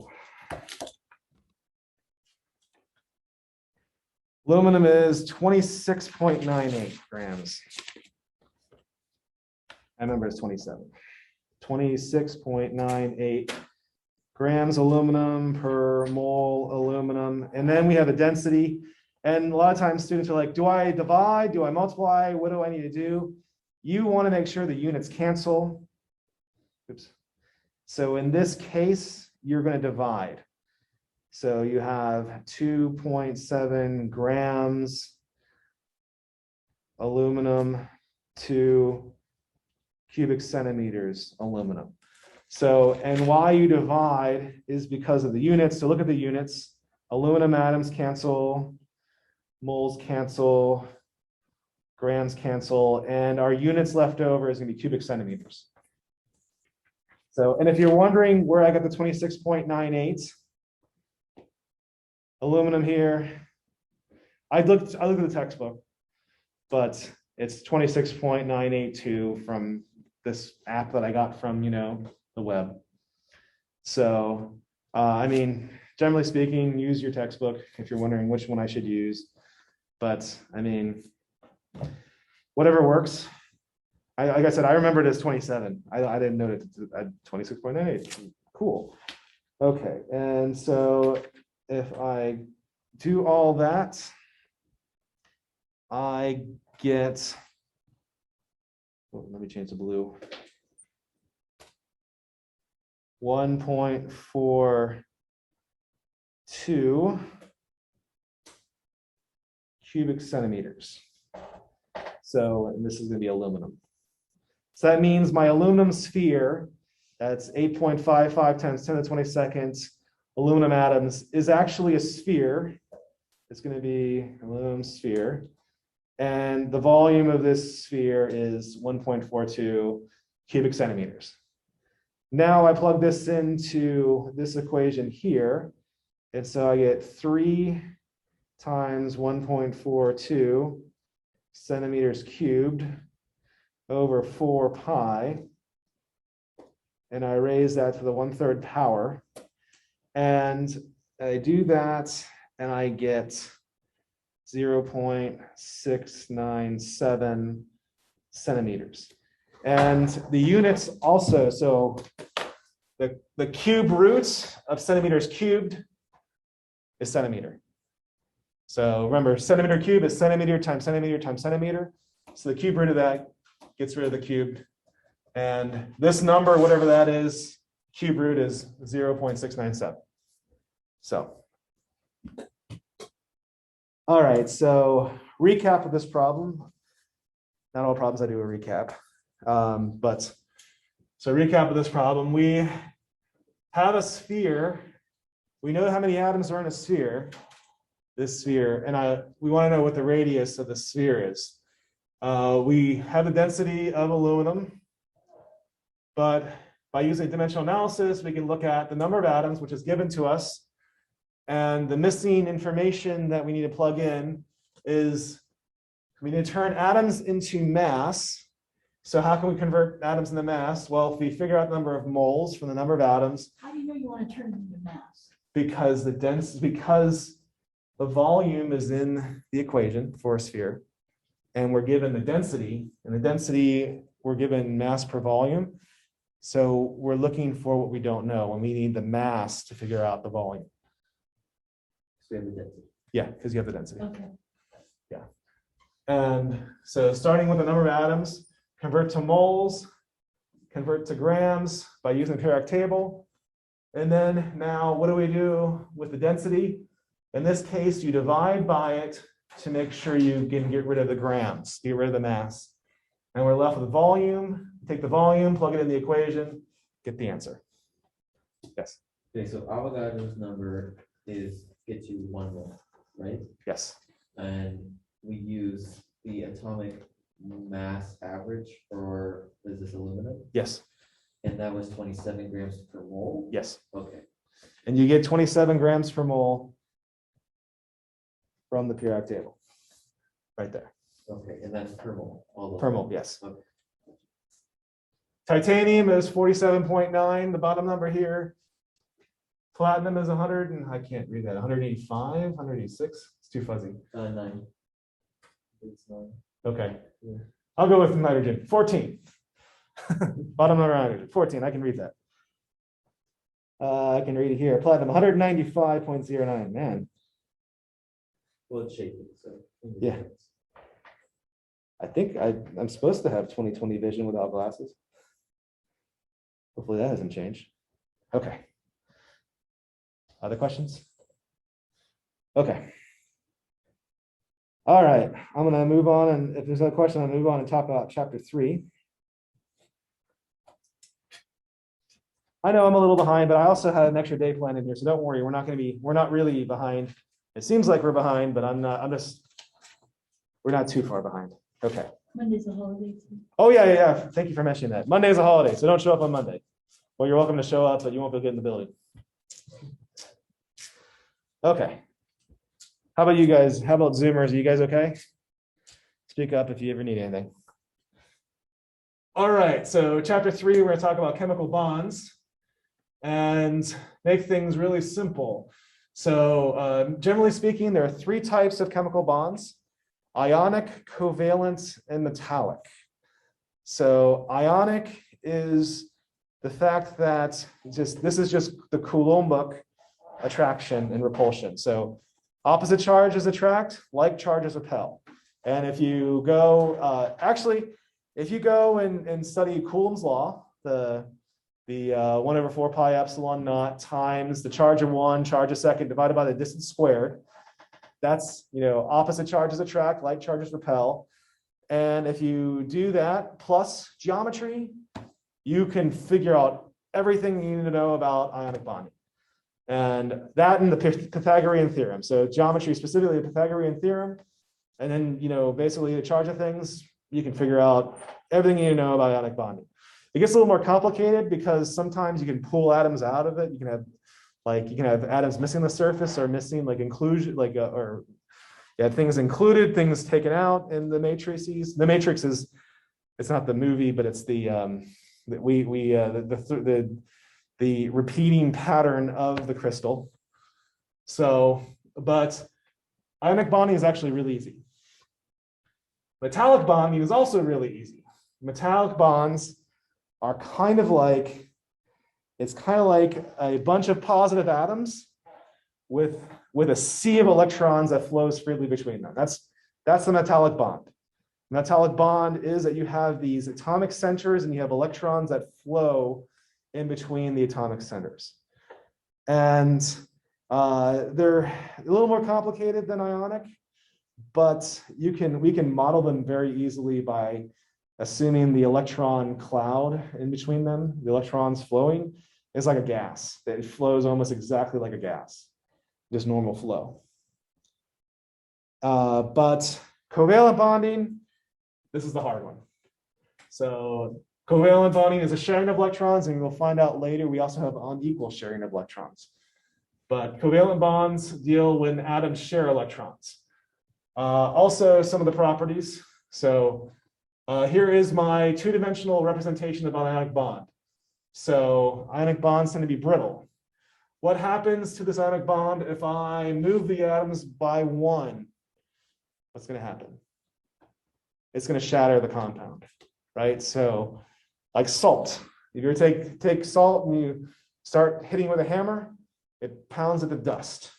Aluminum is 26.98 grams. I remember it's 27. 26.98 grams aluminum per mole aluminum. And then we have a density. And a lot of times students are like, do I divide? Do I multiply? What do I need to do? You want to make sure the units cancel. Oops. So in this case, you're going to divide. So you have 2.7 grams aluminum to cubic centimeters aluminum. So, and why you divide is because of the units. So look at the units. Aluminum atoms cancel, moles cancel, grams cancel, and our units left over is going to be cubic centimeters. So, and if you're wondering where I got the 26.98 aluminum here, I looked at the textbook, but it's 26.982 from this app that I got from, the web. So, I mean, generally speaking, use your textbook if you're wondering which one I should use. But I mean, whatever works. Like I said, I remember it as 27. I didn't know it at 26.98. Cool. Okay, and so if I do all that, I get, let me change the blue. 1.42 cubic centimeters. So, and this is going to be aluminum. So that means my aluminum sphere, that's 8.55 times 10 to the 22nd aluminum atoms, is actually a sphere. It's going to be aluminum sphere. And the volume of this sphere is 1.42 cubic centimeters. Now I plug this into this equation here. And so I get 3 times 1.42 centimeters cubed over 4 pi. And I raise that to the 1/3 power. And I do that and I get 0.697 centimeters. And the units also, so the cube root of centimeters cubed is centimeter. So remember, centimeter cube is centimeter times centimeter times centimeter. So the cube root of that gets rid of the cubed. And this number, whatever that is cube root is 0.697. So, all right, so recap of this problem. Not all problems I do a recap, but so recap of this problem. We have a sphere. We know how many atoms are in a sphere, this sphere, and we want to know what the radius of the sphere is. We have the density of aluminum, but by using dimensional analysis, we can look at the number of atoms, which is given to us, and the missing information that we need to plug in is we need to turn atoms into mass. So how can we convert atoms into mass? Well, if we figure out the number of moles from the number of atoms, How do you know you want to turn it into mass? because the volume is in the equation for a sphere, and we're given the density, and the density we're given mass per volume. So we're looking for what we don't know, and we need the mass to figure out the volume. So we have the density. Yeah, because you have the density. Okay. And so starting with the number of atoms, convert to moles, convert to grams by using the periodic table. And then now what do we do with the density? In this case, you divide by it to make sure you can get rid of the grams, get rid of the mass. And we're left with volume. Take the volume, plug it in the equation, get the answer. Yes. Okay, so Avogadro's number gets you 1 mole, right? Yes. And we use the atomic mass average for, is this aluminum? Yes. And that was 27 grams per mole? Yes. Okay. And you get 27 grams per mole from the periodic table, right there. Okay, and that's per mole. All those. Per mole, yes. Okay. Titanium is 47.9, the bottom number here. Platinum is 100, and I can't read that, 185, 186, it's too fuzzy. 9. It's 9. Okay, Yeah. I'll go with nitrogen, 14. Bottom number nitrogen, 14, I can read that. I can read it here, platinum, 195.09, man. Well, it's shaking, so. Yeah. I think I'm supposed to have 20/20 vision without glasses. Hopefully that hasn't changed. Okay. Other questions? Okay. All right, I'm gonna move on, and if there's no question, I'll move on and talk about chapter 3. I know I'm a little behind, but I also had an extra day planned in here, so don't worry, we're not really behind. It seems like we're behind, but we're not too far behind. Okay. Monday's a holiday too. Oh, yeah. Thank you for mentioning that. Monday is a holiday, so don't show up on Monday. Well, you're welcome to show up, but you won't be able to get in the building. Okay. How about you guys? How about Zoomers? Are you guys okay? Speak up if you ever need anything. All right, so chapter 3, we're going to talk about chemical bonds and make things really simple. So generally speaking, there are 3 types of chemical bonds: ionic, covalent, and metallic. So ionic is the fact that this is just the Coulombic attraction and repulsion. So opposite charges attract, like charges repel. And if you go, if you go and study Coulomb's law, the 1/4 pi epsilon naught times the charge of 1, charge of second divided by the distance squared. That's, opposite charges attract, like charges repel. And if you do that plus geometry, you can figure out everything you need to know about ionic bonding. And that and the Pythagorean theorem. So geometry, specifically the Pythagorean theorem. And then, basically the charge of things, you can figure out everything you need to know about ionic bonding. It gets a little more complicated because sometimes you can pull atoms out of it. You can have atoms missing the surface or missing inclusion, things included, things taken out in the matrices. The matrix it's not the movie, but it's the repeating pattern of the crystal. So, but ionic bonding is actually really easy. Metallic bonding is also really easy. Metallic bonds are kind of like a bunch of positive atoms with a sea of electrons that flows freely between them. That's the metallic bond. Metallic bond is that you have these atomic centers and you have electrons that flow in between the atomic centers. And they're a little more complicated than ionic, but we can model them very easily by assuming the electron cloud in between them, the electrons flowing, is like a gas. It flows almost exactly like a gas, just normal flow. But covalent bonding, this is the hard one. So covalent bonding is a sharing of electrons, and we'll find out later we also have unequal sharing of electrons. But covalent bonds deal when atoms share electrons. Also, some of the properties. So here is my two-dimensional representation of an ionic bond. So ionic bonds tend to be brittle. What happens to this ionic bond if I move the atoms by one? What's going to happen? It's going to shatter the compound, right? So like salt. If you take salt and you start hitting with a hammer, it pounds it to dust.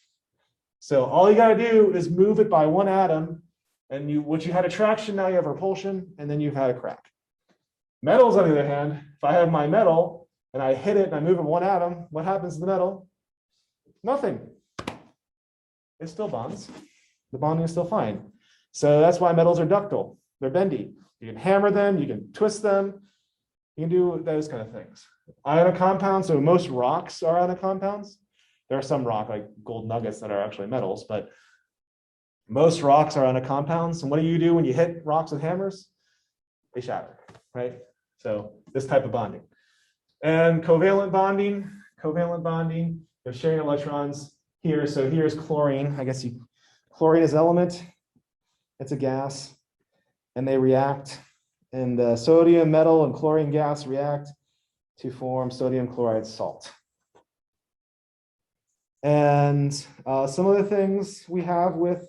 So all you got to do is move it by one atom, and what you had attraction, now you have repulsion, and then you've had a crack. Metals, on the other hand, if I have my metal and I hit it and I move it one atom, what happens to the metal? Nothing. It still bonds. The bonding is still fine. So that's why metals are ductile. They're bendy. You can hammer them, you can twist them, you can do those kind of things. Ionic compounds, so most rocks are ionic compounds. There are some rock, like gold nuggets, that are actually metals, but most rocks are ionic compounds. And what do you do when you hit rocks with hammers? They shatter, right? So this type of bonding. And covalent bonding, they're sharing electrons here. So here's chlorine. I guess chlorine is an element. It's a gas. And they react. And sodium, metal, and chlorine gas react to form sodium chloride salt. And some of the things we have with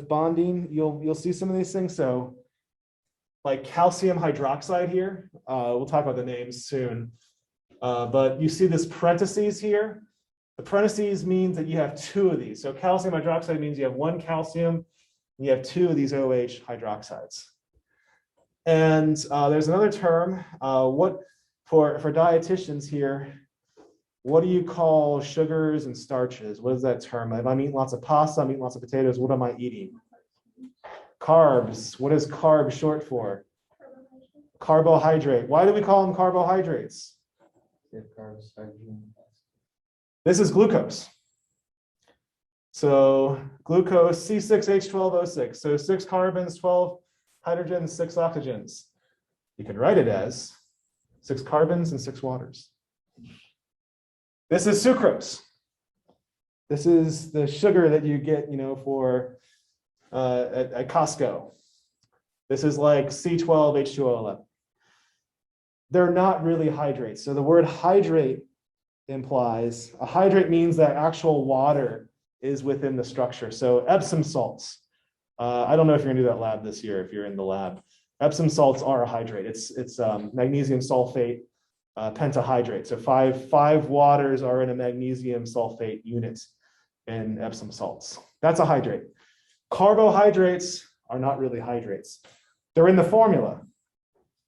bonding, you'll see some of these things. So like calcium hydroxide here, we'll talk about the names soon. But you see this parentheses here. The parentheses means that you have two of these. So calcium hydroxide means you have one calcium, and you have two of these OH hydroxides. And there's another term, for dietitians here, what do you call sugars and starches? What is that term? If I'm eating lots of pasta, I'm eating lots of potatoes, what am I eating? Carbs. What is carb short for? Carbohydrate. Why do we call them carbohydrates? This is glucose. So glucose, C6H12O6. So 6 carbons, 12 hydrogens, 6 oxygens. You can write it as 6 carbons and 6 waters. This is sucrose. This is the sugar that you get, for at Costco. This is like C12H2O11. They're not really hydrates. So the word hydrate implies, a hydrate means that actual water is within the structure. So Epsom salts. I don't know if you're gonna do that lab this year, if you're in the lab. Epsom salts are a hydrate. It's magnesium sulfate pentahydrate. So five waters are in a magnesium sulfate unit in Epsom salts. That's a hydrate. Carbohydrates are not really hydrates. They're in the formula,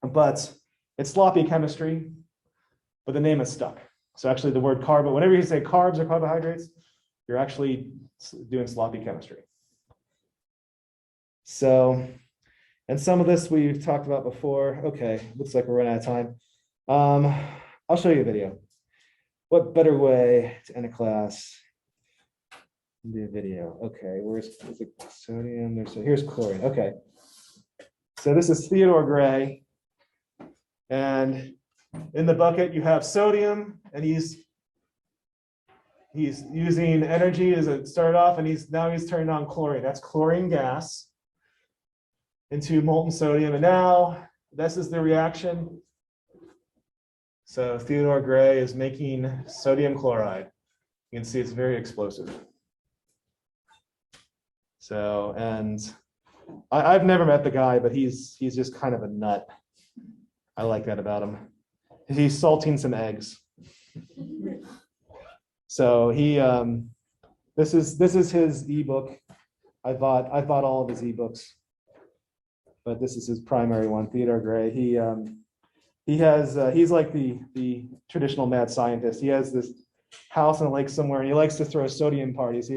but it's sloppy chemistry, but the name is stuck. So actually the word carbo, whenever you say carbs or carbohydrates, you're actually doing sloppy chemistry. So, and some of this we've talked about before. Okay, looks like we're running out of time. I'll show you a video. What better way to end a class than do a video? Okay, where's the sodium? Here's chlorine. Okay, so this is Theodore Gray, and in the bucket you have sodium, and he's using energy as it started off, and now he's turned on chlorine. That's chlorine gas into molten sodium, and now this is the reaction. So Theodore Gray is making sodium chloride. You can see it's very explosive. So, and I've never met the guy, but he's just kind of a nut. I like that about him. He's salting some eggs. So he, this is his ebook. I bought all of his ebooks, but this is his primary one, Theodore Gray. he has, he's like the traditional mad scientist. He has this house in a lake somewhere, and he likes to throw sodium parties.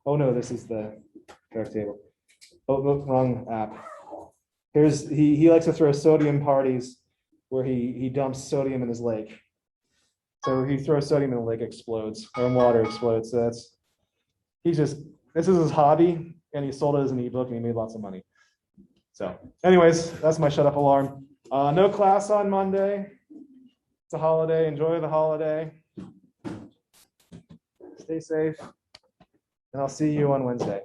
Oh no, this is the correct table. Oh, wrong app. He likes to throw sodium parties where he dumps sodium in his lake. So he throws sodium in the lake, explodes, or in water explodes. So this is his hobby, and he sold it as an ebook, and he made lots of money. So anyways, that's my shut up alarm. No class on Monday. It's a holiday. Enjoy the holiday. Stay safe, and I'll see you on Wednesday.